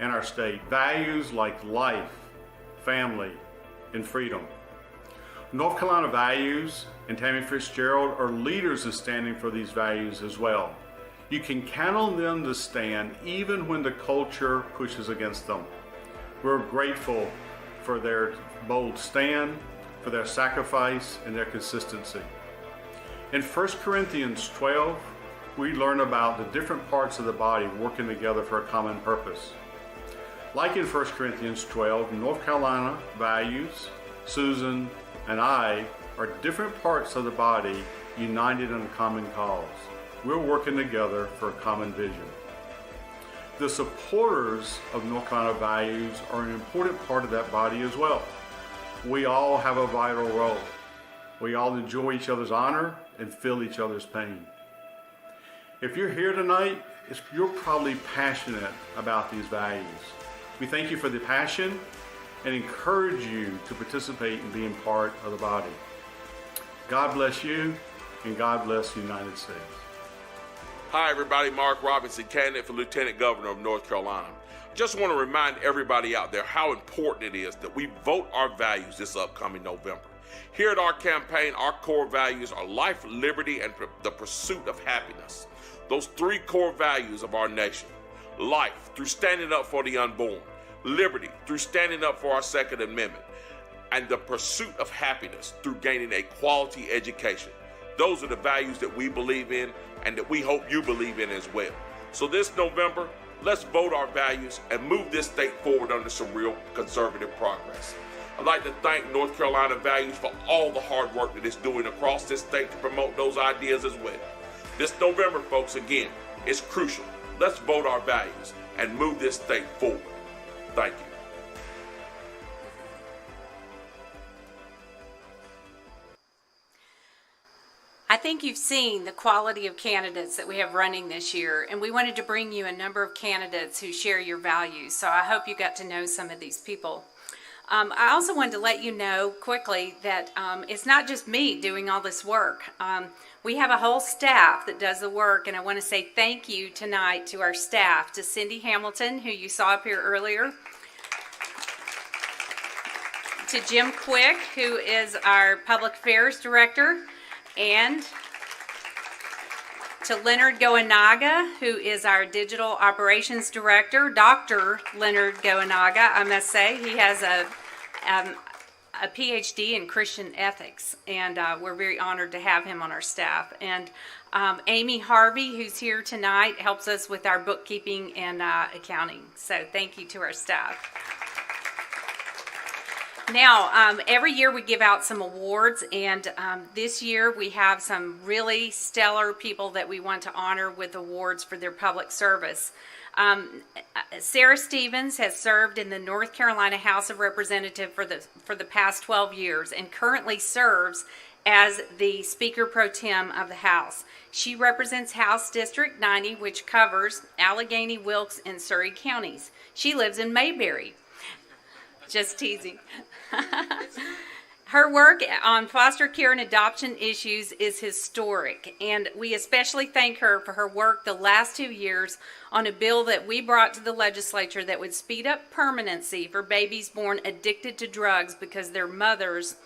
and our state. Values like life, family, and freedom. North Carolina Values and Tammy Fitzgerald are leaders in standing for these values as well. You can count on them to stand even when the culture pushes against them. We're grateful for their bold stand, for their sacrifice, and their consistency. In 1 Corinthians 12, we learn about the different parts of the body working together for a common purpose. Like in 1 Corinthians 12, North Carolina Values, Susan, and I are different parts of the body united in a common cause. We're working together for a common vision. The supporters of North Carolina Values are an important part of that body as well. We all have a vital role. We all enjoy each other's honor and feel each other's pain. If you're here tonight, you're probably passionate about these values. We thank you for the passion and encourage you to participate in being part of the body. God bless you, and God bless the United States. Hi everybody, Mark Robinson, candidate for Lieutenant Governor of North Carolina. Just want to remind everybody out there how important it is that we vote our values this upcoming November. Here at our campaign, our core values are life, liberty, and the pursuit of happiness. Those three core values of our nation. Life, through standing up for the unborn. Liberty, through standing up for our Second Amendment. And the pursuit of happiness, through gaining a quality education. Those are the values that we believe in and that we hope you believe in as well. So this November, let's vote our values and move this state forward under some real conservative progress. I'd like to thank North Carolina Values for all the hard work that it's doing across this state to promote those ideas as well. This November, folks, again, is crucial. Let's vote our values and move this state forward. Thank you. I think you've seen the quality of candidates that we have running this year, and we wanted to bring you a number of candidates who share your values. So I hope you got to know some of these people. I also wanted to let you know quickly that it's not just me doing all this work. We have a whole staff that does the work, and I want to say thank you tonight to our staff, to Cindy Hamilton, who you saw up here earlier, to Jim Quick, who is our Public Affairs Director, and to Leonard Goenaga, who is our Digital Operations Director, Dr. Leonard Goenaga, I must say. He has a PhD in Christian ethics, and we're very honored to have him on our staff. And Amy Harvey, who's here tonight, helps us with our bookkeeping and accounting. So thank you to our staff. Now, every year we give out some awards, and this year we have some really stellar people that we want to honor with awards for their public service. Sarah Stevens has served in the North Carolina House of Representatives for the past 12 years and currently serves as the Speaker Pro Tem of the House. She represents House District 90, which covers Allegheny, Wilkes, and Surry counties. She lives in Mayberry. Just teasing. Her work on foster care and adoption issues is historic, and we especially thank her for her work the last 2 years on a bill that we brought to the legislature that would speed up permanency for babies born addicted to drugs because their mothers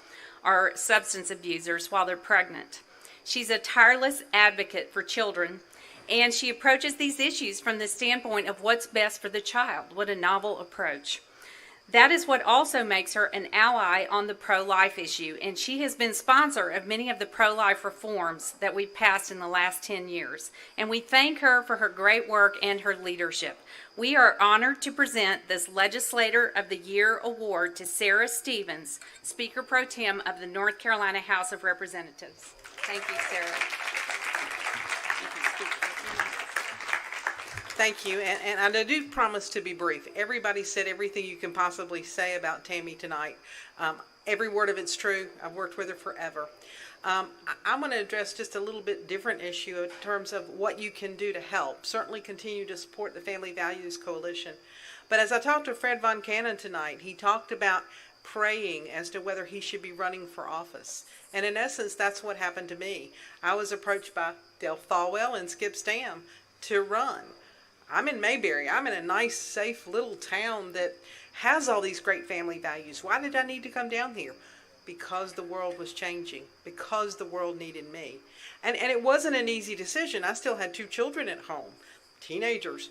are substance abusers while they're pregnant. She's a tireless advocate for children, and she approaches these issues from the standpoint of what's best for the child. What a novel approach. That is what also makes her an ally on the pro-life issue, and she has been sponsor of many of the pro-life reforms that we've passed in the last 10 years. And we thank her for her great work and her leadership. We are honored to present this Legislator of the Year award to Sarah Stevens, Speaker Pro Tem of the North Carolina House of Representatives. Thank you, Sarah. Thank you, and I do promise to be brief. Everybody said everything you can possibly say about Tammy tonight. Every word of it's true. I've worked with her forever. I'm going to address just a little bit different issue in terms of what you can do to help. Certainly continue to support the Family Values Coalition. But as I talked to Fred Von Cannon tonight, he talked about praying as to whether he should be running for office. And in essence, that's what happened to me. I was approached by Dale Falwell and Skip Stam to run. I'm in Mayberry. I'm in a nice, safe little town that has all these great family values. Why did I need to come down here? Because the world was changing, because the world needed me. And it wasn't an easy decision. I still had 2 children at home, teenagers.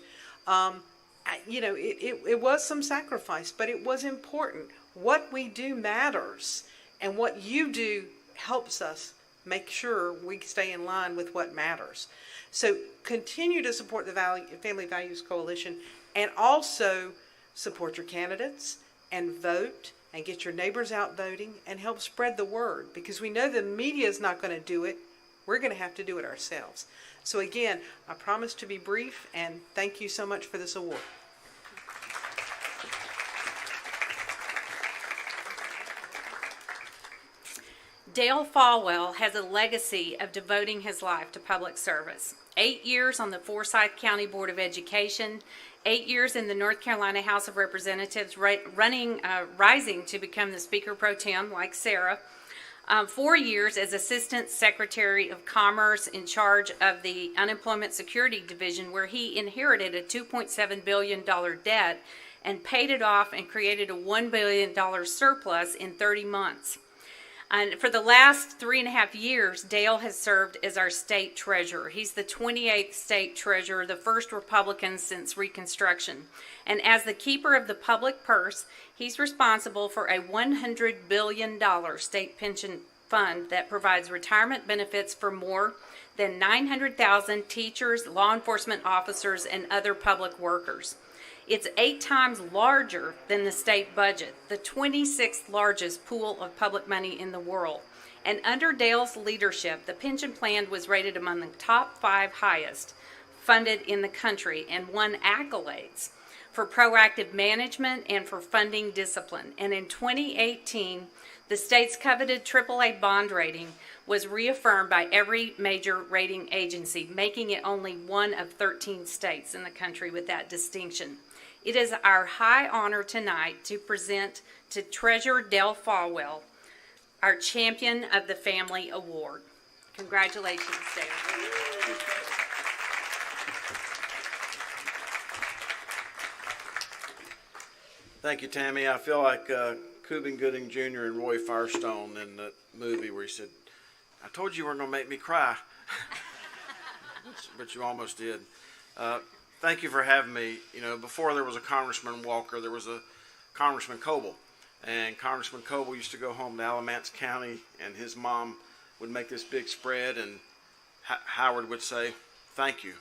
It was some sacrifice, but it was important. What we do matters, and what you do helps us make sure we stay in line with what matters. So continue to support the Family Values Coalition, and also support your candidates and vote and get your neighbors out voting and help spread the word, because we know the media is not going to do it. We're going to have to do it ourselves. So again, I promise to be brief, and thank you so much for this award. Dale Falwell has a legacy of devoting his life to public service. 8 years on the Forsyth County Board of Education, 8 years in the North Carolina House of Representatives, rising to become the Speaker Pro Tem like Sarah, 4 years as Assistant Secretary of Commerce in charge of the Unemployment Security Division, where he inherited a $2.7 billion debt and paid it off and created a $1 billion surplus in 30 months. And for the last 3.5 years, Dale has served as our state treasurer. He's the 28th state treasurer, the first Republican since Reconstruction. And as the keeper of the public purse, he's responsible for a $100 billion state pension fund that provides retirement benefits for more than 900,000 teachers, law enforcement officers, and other public workers. It's 8 times larger than the state budget, the 26th largest pool of public money in the world. And under Dale's leadership, the pension plan was rated among the top 5 highest funded in the country and won accolades for proactive management and for funding discipline. And in 2018, the state's coveted AAA bond rating was reaffirmed by every major rating agency, making it only one of 13 states in the country with that distinction. It is our high honor tonight to present to Treasurer Dale Falwell our Champion of the Family Award. Congratulations, Dale. Thank you, Tammy. I feel like Cuban Gooding Jr. and Roy Firestone in the movie where he said, "I told you weren't going to make me cry," but you almost did. Thank you for having me. You know, before there was a Congressman Walker, there was a Congressman Coble. And Congressman Coble used to go home to Alamance County, and his mom would make this big spread, and Howard would say, "Thank you."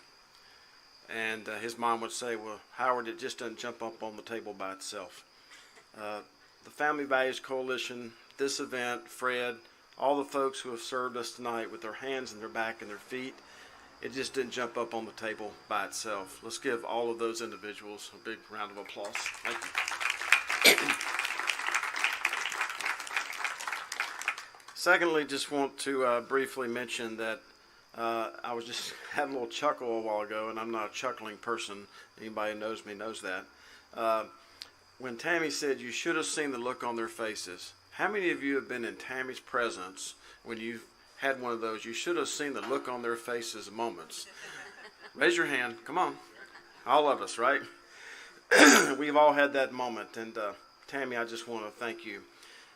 And his mom would say, "Well, Howard, it just doesn't jump up on the table by itself." The Family Values Coalition, this event, Fred, all the folks who have served us tonight with their hands and their back and their feet, it just didn't jump up on the table by itself. Let's give all of those individuals a big round of applause. Thank you. Secondly, just want to briefly mention that I was just had a little chuckle a while ago, and I'm not a chuckling person. Anybody who knows me knows that. when Tammy said you should have seen the look on their faces, how many of you have been in Tammy's presence when you've had one of those? You should have seen the look on their faces moments. Raise your hand. Come on. All of us, right? We've all had that moment. And Tammy, I just want to thank you.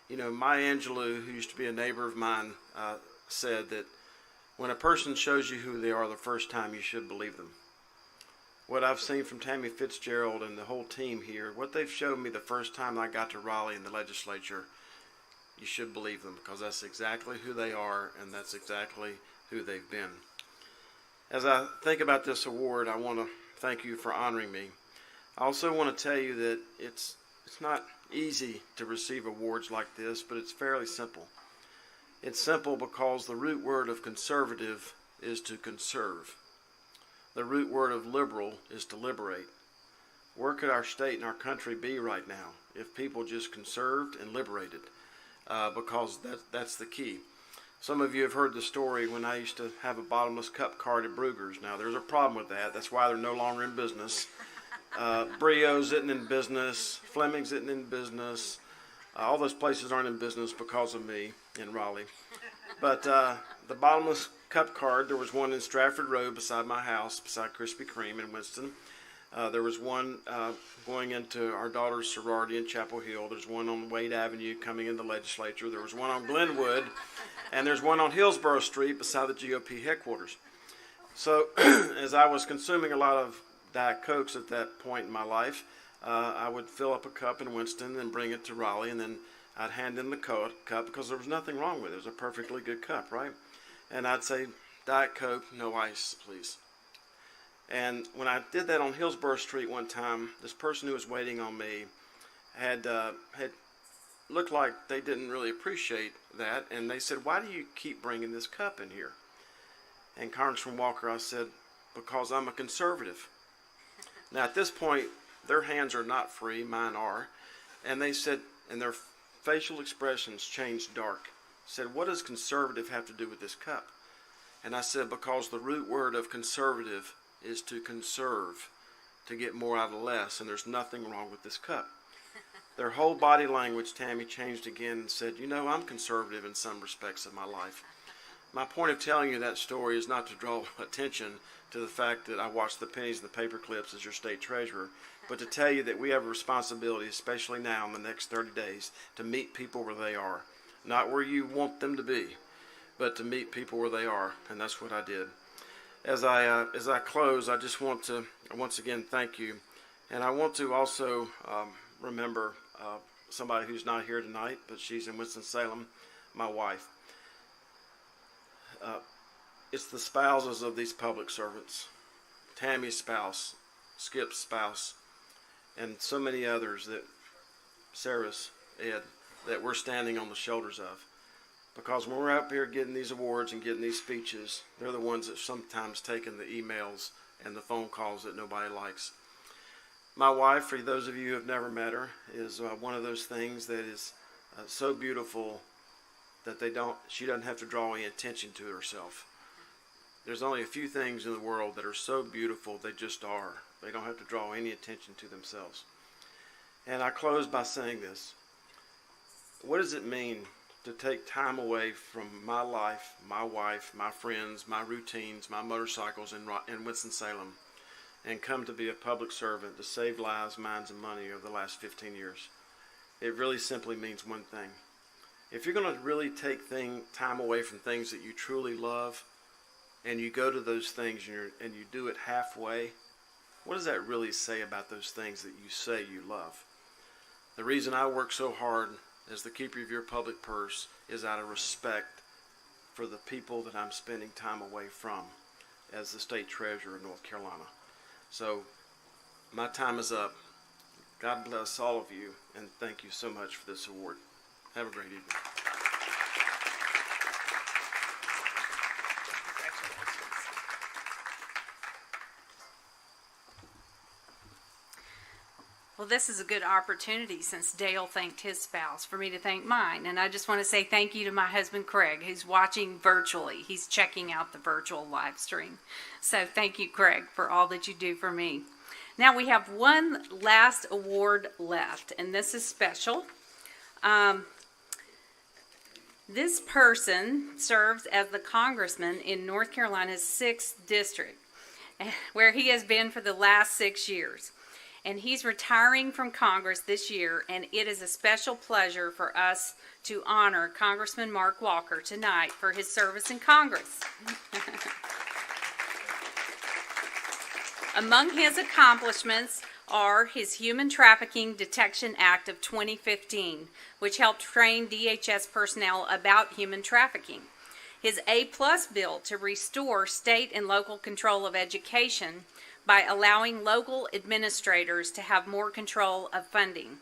You know, Maya Angelou, who used to be a neighbor of mine, said that when a person shows you who they are the first time, you should believe them. What I've seen from Tammy Fitzgerald and the whole team here, what they've showed me the first time I got to Raleigh in the legislature, you should believe them, because that's exactly who they are, and that's exactly who they've been. As I think about this award, I want to thank you for honoring me. I also want to tell you that it's not easy to receive awards like this, but it's fairly simple. It's simple because the root word of conservative is to conserve. The root word of liberal is to liberate. Where could our state and our country be right now if people just conserved and liberated? Because that's the key. Some of you have heard the story when I used to have a bottomless cup cart at Brugger's. Now, there's a problem with that. That's why they're no longer in business. Brio's isn't in business. Fleming's isn't in business. All those places aren't in business because of me in Raleigh. But the bottomless cup cart, there was one in Stratford Road beside my house, beside Krispy Kreme in Winston. There was one going into our daughter's sorority in Chapel Hill. There's one on Wade Avenue coming into the legislature. There was one on Glenwood. And there's one on Hillsborough Street beside the GOP headquarters. So as I was consuming a lot of Diet Cokes at that point in my life, I would fill up a cup in Winston and bring it to Raleigh, and then I'd hand in the cup because there was nothing wrong with it. It was a perfectly good cup, right? And I'd say, Diet Coke, no ice, please. And when I did that on Hillsborough Street one time, this person who was waiting on me had looked like they didn't really appreciate that, and they said, why do you keep bringing this cup in here? And Congressman Walker, I said, because I'm a conservative. Now at this point, their hands are not free, mine are, and they said, and their facial expressions changed dark. Said, what does conservative have to do with this cup? And I said, because the root word of conservative is to conserve, to get more out of less, and there's nothing wrong with this cup. Their whole body language, Tammy, changed again and said, you know, I'm conservative in some respects of my life. My point of telling you that story is not to draw attention to the fact that I watch the pennies and the paper clips as your state treasurer, but to tell you that we have a responsibility, especially now in the next 30 days, to meet people where they are. Not where you want them to be, but to meet people where they are, and that's what I did. As I close, I just want to once again thank you, and I want to also remember somebody who's not here tonight, but she's in Winston-Salem, my wife. It's the spouses of these public servants, Tammy's spouse, Skip's spouse, and so many others, that Sarah's, Ed, that we're standing on the shoulders of. Because when we're up here getting these awards and getting these speeches, they're the ones that sometimes taking the emails and the phone calls that nobody likes. My wife, for those of you who have never met her, is one of those things that is so beautiful that she doesn't have to draw any attention to herself. There's only a few things in the world that are so beautiful, they just are. They don't have to draw any attention to themselves. And I close by saying this. What does it mean to take time away from my life, my wife, my friends, my routines, my motorcycles in Winston-Salem, and come to be a public servant to save lives, minds, and money over the last 15 years? It really simply means one thing. If you're going to really take time away from things that you truly love, and you go to those things and you do it halfway, what does that really say about those things that you say you love? The reason I work so hard as the keeper of your public purse is out of respect for the people that I'm spending time away from as the state treasurer of North Carolina. So my time is up. God bless all of you, and thank you so much for this award. Have a great evening. Well, this is a good opportunity, since Dale thanked his spouse, for me to thank mine. And I just want to say thank you to my husband, Craig, who's watching virtually. He's checking out the virtual live stream. So thank you, Craig, for all that you do for me. Now we have one last award left, and this is special. This person serves as the congressman in North Carolina's 6th district, where he has been for the last 6 years. And he's retiring from Congress this year, and it is a special pleasure for us to honor Congressman Mark Walker tonight for his service in Congress. Among his accomplishments are his Human Trafficking Detection Act of 2015, which helped train DHS personnel about human trafficking. His A-plus bill to restore state and local control of education by allowing local administrators to have more control of funding.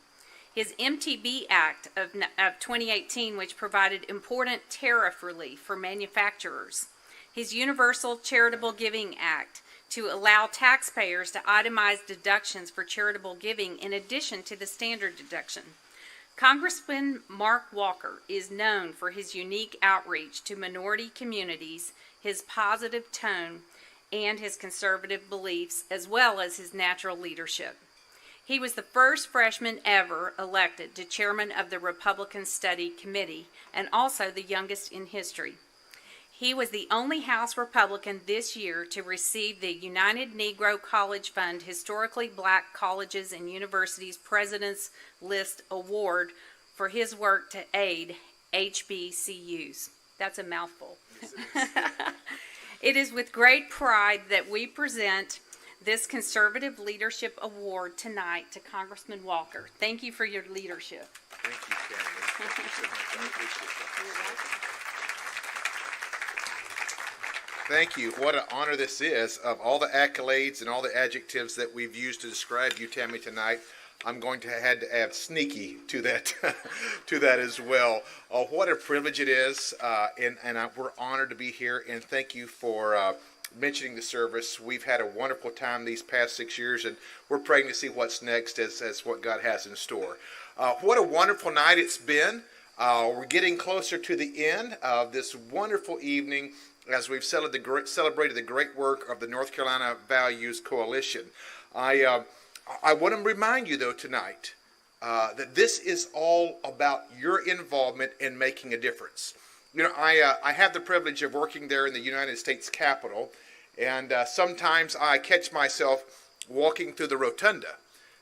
His MTB Act of 2018, which provided important tariff relief for manufacturers. His Universal Charitable Giving Act, to allow taxpayers to itemize deductions for charitable giving in addition to the standard deduction. Congressman Mark Walker is known for his unique outreach to minority communities, his positive tone, and his conservative beliefs, as well as his natural leadership. He was the first freshman ever elected to chairman of the Republican Study Committee, and also the youngest in history. He was the only House Republican this year to receive the United Negro College Fund Historically Black Colleges and Universities President's List Award for his work to aid HBCUs. That's a mouthful. It is with great pride that we present this Conservative Leadership Award tonight to Congressman Walker. Thank you for your leadership. Thank you, Karen. Thank you so much. I appreciate that. Thank you. What an honor this is. Of all the accolades and all the adjectives that we've used to describe you, Tammy, tonight, I'm going to have to add sneaky to that to that as well. What a privilege it is, and we're honored to be here, and thank you for mentioning the service. We've had a wonderful time these past 6 years, and we're praying to see what's next as what God has in store. What a wonderful night it's been. We're getting closer to the end of this wonderful evening as we've celebrated the great work of the North Carolina Values Coalition. I want to remind you, though, tonight that this is all about your involvement in making a difference. You know, I have the privilege of working there in the United States Capitol, and sometimes I catch myself walking through the rotunda.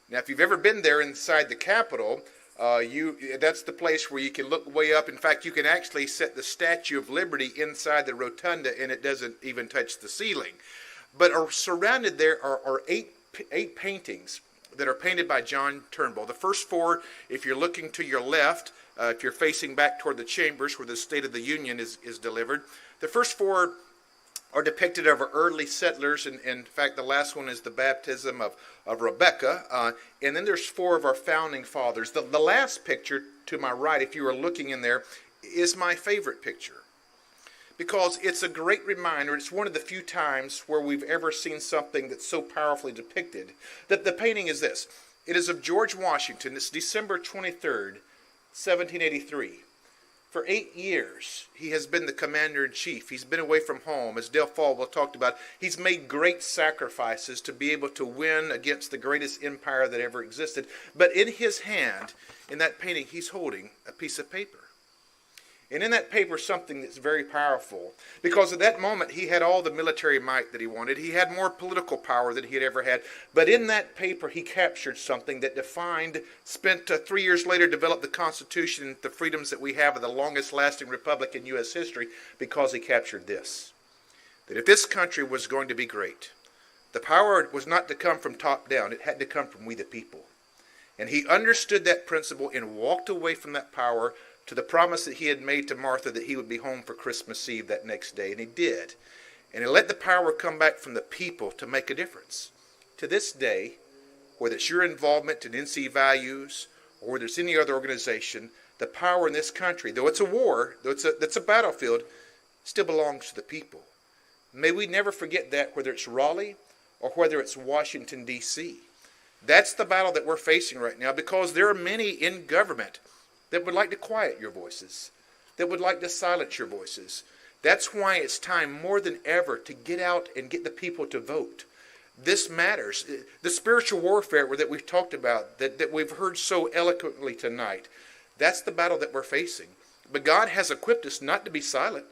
Now, if you've ever been there inside the Capitol, that's the place where you can look way up. In fact, you can actually set the Statue of Liberty inside the rotunda, and it doesn't even touch the ceiling. But surrounded there are eight paintings that are painted by John Turnbull. The first four, if you're looking to your left, if you're facing back toward the chambers where the State of the Union is delivered, the first four are depicted of early settlers, and in fact the last one is the baptism of Rebecca, and then there's four of our founding fathers. The last picture to my right, if you are looking in there, is my favorite picture, because it's a great reminder. It's one of the few times where we've ever seen something that's so powerfully depicted. That the painting is this. It is of George Washington. It's December 23rd, 1783. For 8 years, he has been the commander-in-chief. He's been away from home. As Dale Falwell talked about, he's made great sacrifices to be able to win against the greatest empire that ever existed. But in his hand, in that painting, he's holding a piece of paper. And in that paper, something that's very powerful. Because at that moment, he had all the military might that he wanted. He had more political power than he had ever had. But in that paper, he captured something that spent 3 years later, developed the Constitution, the freedoms that we have of the longest lasting republic in U.S. history, because he captured this. That if this country was going to be great, the power was not to come from top down. It had to come from we the people. And he understood that principle and walked away from that power to the promise that he had made to Martha that he would be home for Christmas Eve that next day, and he did. And he let the power come back from the people to make a difference. To this day, whether it's your involvement in NC Values or whether it's any other organization, the power in this country, though it's a war, though it's a battlefield, still belongs to the people. May we never forget that, whether it's Raleigh or whether it's Washington, D.C. That's the battle that we're facing right now, because there are many in government that would like to quiet your voices, that would like to silence your voices. That's why it's time more than ever to get out and get the people to vote. This matters. The spiritual warfare that we've talked about, that we've heard so eloquently tonight, that's the battle that we're facing. But God has equipped us not to be silent,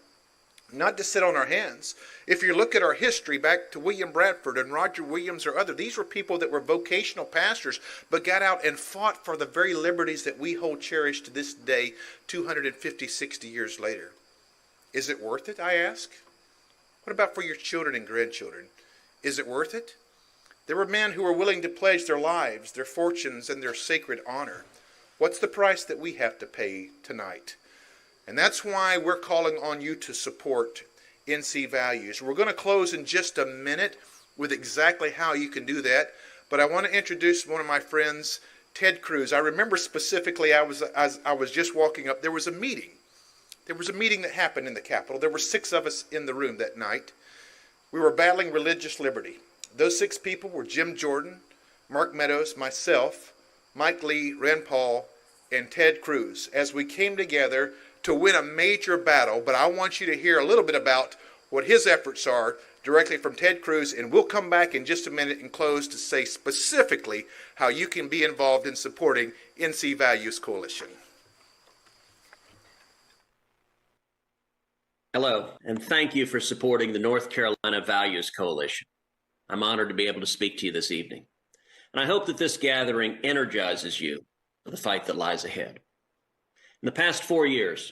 not to sit on our hands. If you look at our history back to William Bradford and Roger Williams or others, these were people that were vocational pastors, but got out and fought for the very liberties that we hold cherished to this day, 250, 60 years later. Is it worth it, I ask? What about for your children and grandchildren? Is it worth it? There were men who were willing to pledge their lives, their fortunes, and their sacred honor. What's the price that we have to pay tonight? And that's why we're calling on you to support NC Values. We're going to close in just a minute with exactly how you can do that. But I want to introduce one of my friends, Ted Cruz. I remember specifically, as I was just walking up, there was a meeting. There was a meeting that happened in the Capitol. There were 6 of us in the room that night. We were battling religious liberty. Those 6 people were Jim Jordan, Mark Meadows, myself, Mike Lee, Rand Paul, and Ted Cruz, as we came together to win a major battle. But I want you to hear a little bit about what his efforts are directly from Ted Cruz, and we'll come back in just a minute and close to say specifically how you can be involved in supporting NC Values Coalition. Hello, and thank you for supporting the North Carolina Values Coalition. I'm honored to be able to speak to you this evening, and I hope that this gathering energizes you for the fight that lies ahead. In the past 4 years,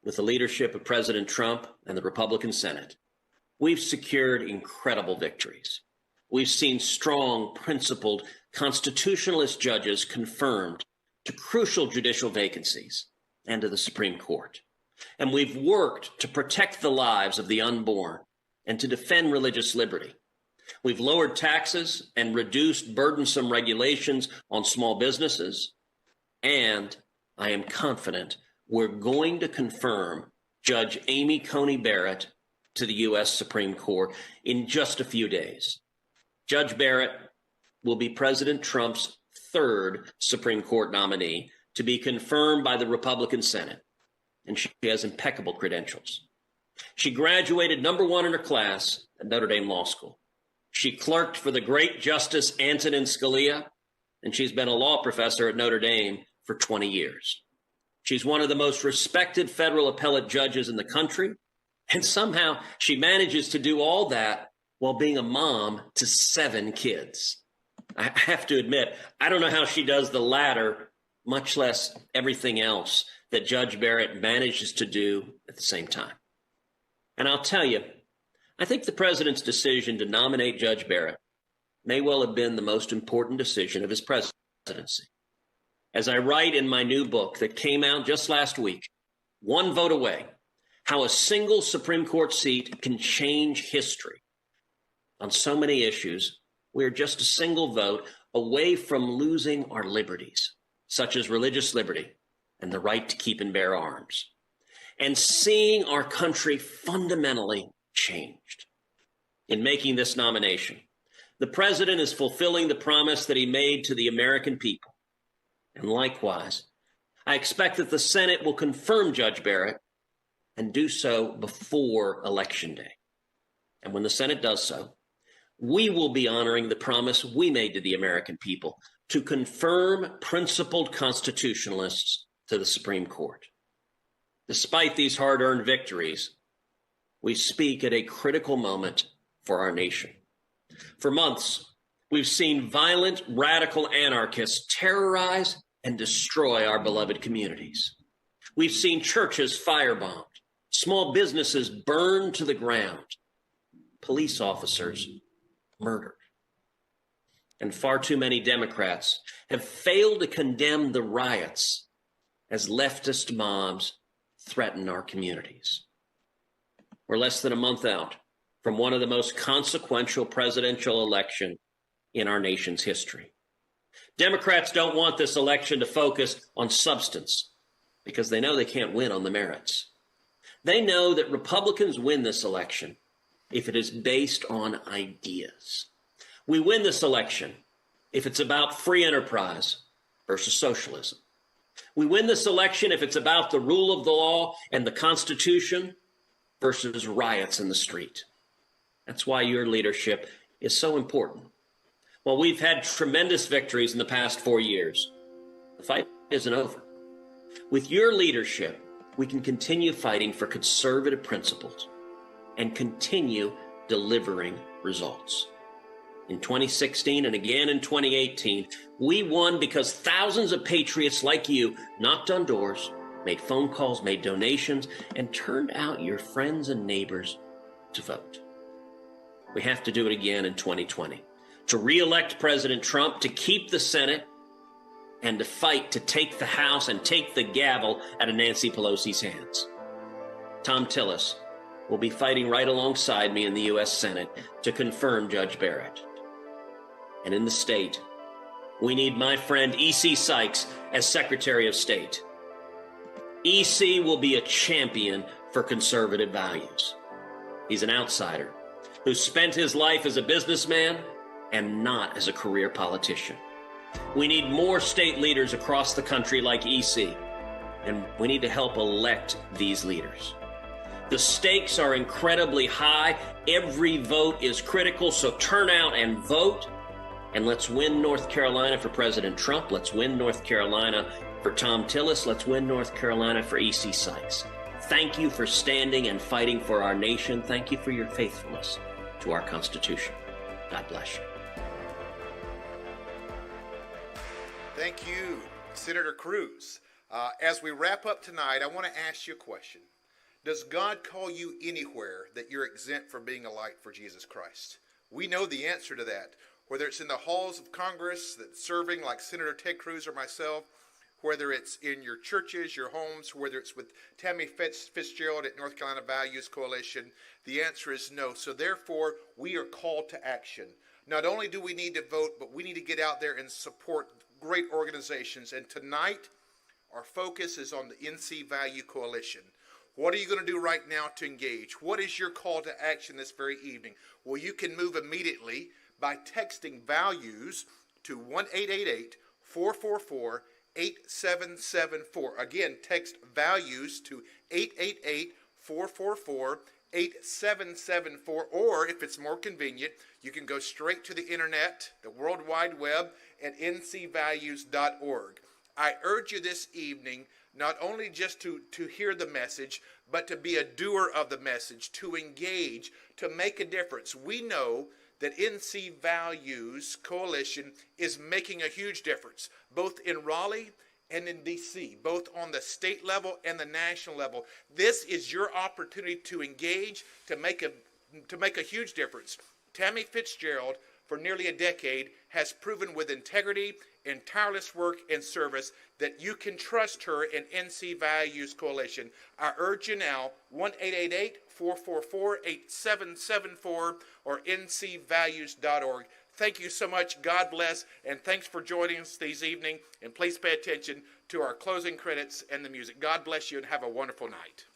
with the leadership of President Trump and the Republican Senate, we've secured incredible victories. We've seen strong, principled, constitutionalist judges confirmed to crucial judicial vacancies and to the Supreme Court. And we've worked to protect the lives of the unborn and to defend religious liberty. We've lowered taxes and reduced burdensome regulations on small businesses. And I am confident we're going to confirm Judge Amy Coney Barrett to the U.S. Supreme Court in just a few days. Judge Barrett will be President Trump's 3rd Supreme Court nominee to be confirmed by the Republican Senate. And she has impeccable credentials. She graduated #1 in her class at Notre Dame Law School. She clerked for the great Justice Antonin Scalia, and she's been a law professor at Notre Dame for 20 years. She's one of the most respected federal appellate judges in the country, and somehow she manages to do all that while being a mom to 7 kids. I have to admit, I don't know how she does the latter, much less everything else that Judge Barrett manages to do at the same time. And I'll tell you, I think the president's decision to nominate Judge Barrett may well have been the most important decision of his presidency. As I write in my new book that came out just last week, One Vote Away, How a Single Supreme Court Seat Can Change History. On so many issues, we're just a single vote away from losing our liberties, such as religious liberty and the right to keep and bear arms, and seeing our country fundamentally changed. In making this nomination, the president is fulfilling the promise that he made to the American people. And likewise, I expect that the Senate will confirm Judge Barrett and do so before Election Day. And when the Senate does so, we will be honoring the promise we made to the American people to confirm principled constitutionalists to the Supreme Court. Despite these hard-earned victories, we speak at a critical moment for our nation. For months, we've seen violent, radical anarchists terrorize and destroy our beloved communities. We've seen churches firebombed, small businesses burned to the ground, police officers murdered. And far too many Democrats have failed to condemn the riots as leftist mobs threaten our communities. We're less than a month out from one of the most consequential presidential elections in our nation's history. Democrats don't want this election to focus on substance because they know they can't win on the merits. They know that Republicans win this election if it is based on ideas. We win this election if it's about free enterprise versus socialism. We win this election if it's about the rule of the law and the Constitution versus riots in the street. That's why your leadership is so important. While we've had tremendous victories in the past 4 years, the fight isn't over. With your leadership, we can continue fighting for conservative principles and continue delivering results. In 2016 and again in 2018, we won because thousands of patriots like you knocked on doors, made phone calls, made donations, and turned out your friends and neighbors to vote. We have to do it again in 2020, to re-elect President Trump, to keep the Senate, and to fight to take the House and take the gavel out of Nancy Pelosi's hands. Tom Tillis will be fighting right alongside me in the U.S. Senate to confirm Judge Barrett. And in the state, we need my friend E.C. Sykes as Secretary of State. E.C. will be a champion for conservative values. He's an outsider who spent his life as a businessman and not as a career politician. We need more state leaders across the country like E.C., and we need to help elect these leaders. The stakes are incredibly high. Every vote is critical, so turn out and vote. And let's win North Carolina for President Trump. Let's win North Carolina for Tom Tillis. Let's win North Carolina for E.C. Sykes. Thank you for standing and fighting for our nation. Thank you for your faithfulness to our Constitution. God bless you. Thank you, Senator Cruz. As we wrap up tonight, I want to ask you a question. Does God call you anywhere that you're exempt from being a light for Jesus Christ? We know the answer to that. Whether it's in the halls of Congress, that serving like Senator Ted Cruz or myself, whether it's in your churches, your homes, whether it's with Tammy Fitzgerald at North Carolina Values Coalition, the answer is no. So therefore, we are called to action. Not only do we need to vote, but we need to get out there and support great organizations. And tonight, our focus is on the NC Value Coalition. What are you going to do right now to engage? What is your call to action this very evening? Well, you can move immediately by texting values to 1-888-444-8774. Again, text values to 888-444-8774. Or if it's more convenient, you can go straight to the internet, the World Wide Web, at ncvalues.org. I urge you this evening not only just to hear the message, but to be a doer of the message, to engage, to make a difference. We know that NC Values Coalition is making a huge difference, both in Raleigh and in D.C., both on the state level and the national level. This is your opportunity to engage, to make a huge difference. Tammy Fitzgerald, for nearly a decade, has proven with integrity and tireless work and service that you can trust her in NC Values Coalition. I urge you now, 1-888-444-8774 or ncvalues.org. Thank you so much. God bless, and thanks for joining us this evening. And please pay attention to our closing credits and the music. God bless you and have a wonderful night.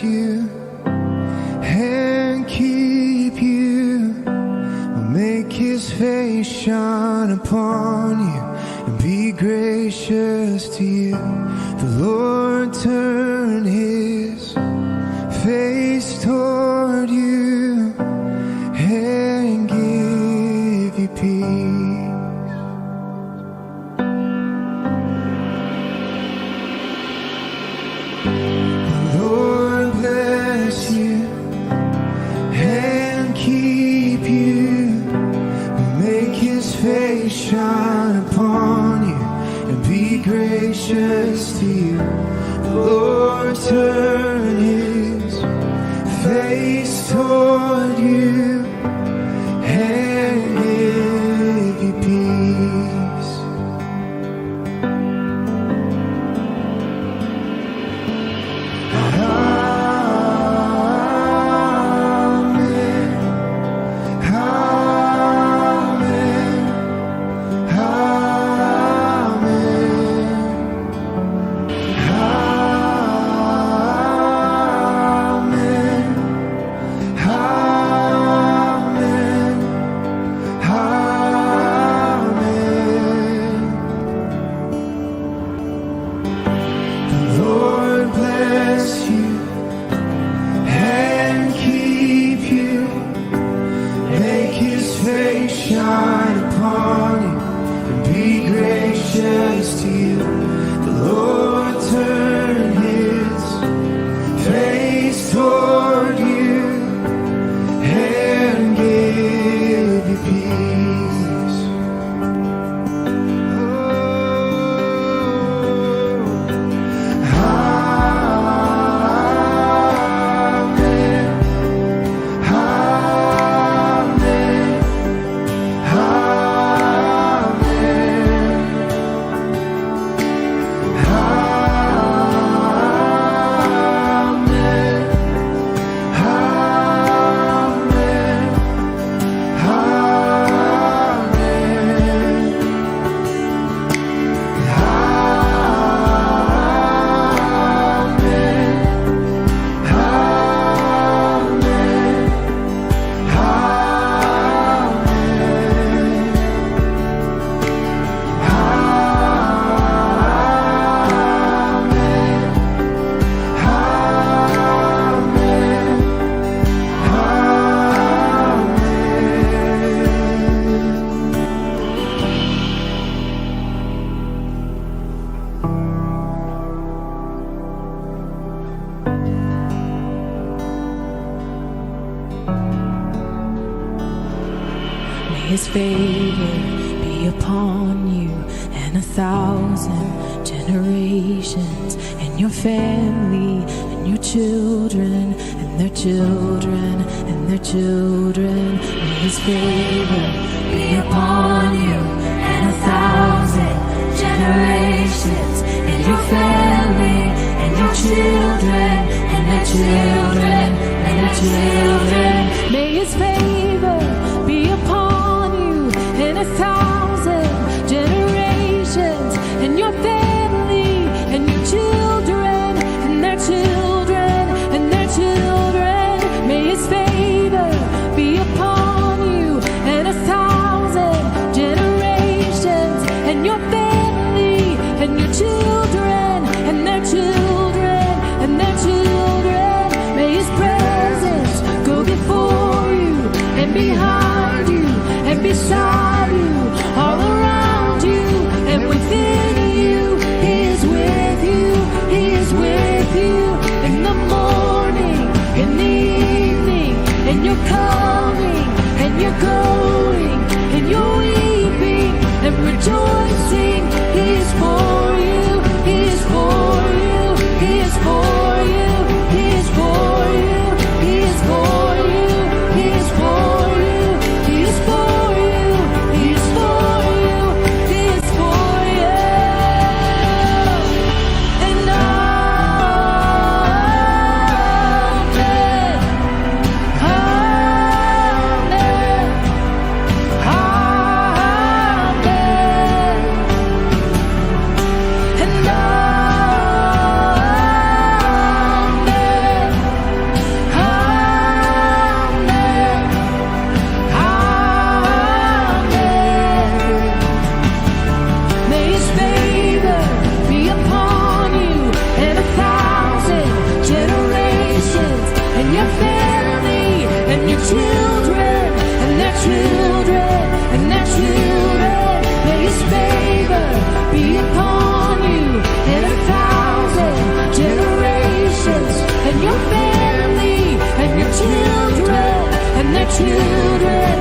You and keep you, will make his face shine upon you and be gracious to you. The Lord turn his face toward you and give you peace. Shine upon you and be gracious to you. The Lord turn his face toward you and give you peace. Amen. his favor be upon you and 1,000 generations, and your family and your children and their children and their children. May his favor be upon you and 1,000 generations, and your family and your children and their children and their children. May his favor be upon you and 1,000 generations, and your family and your children and their children and their children. May his favor be upon you and 1,000 generations, and your family and your children and their children and their children. May his presence go before you and behind you and beside you, all around you and within you. He is with you, he is with you, in the morning, in the evening, and you're coming and you're going and you're weeping and rejoicing. He is for you, he is for you, he is for you, he is for you, he is for you, he is for you, he is for you, he is for you, he is for you. And may his favor be upon you and 1,000 generations, and your family and your children and their children and their children. May his favor be upon you and 1,000 generations, and your family and your children and their children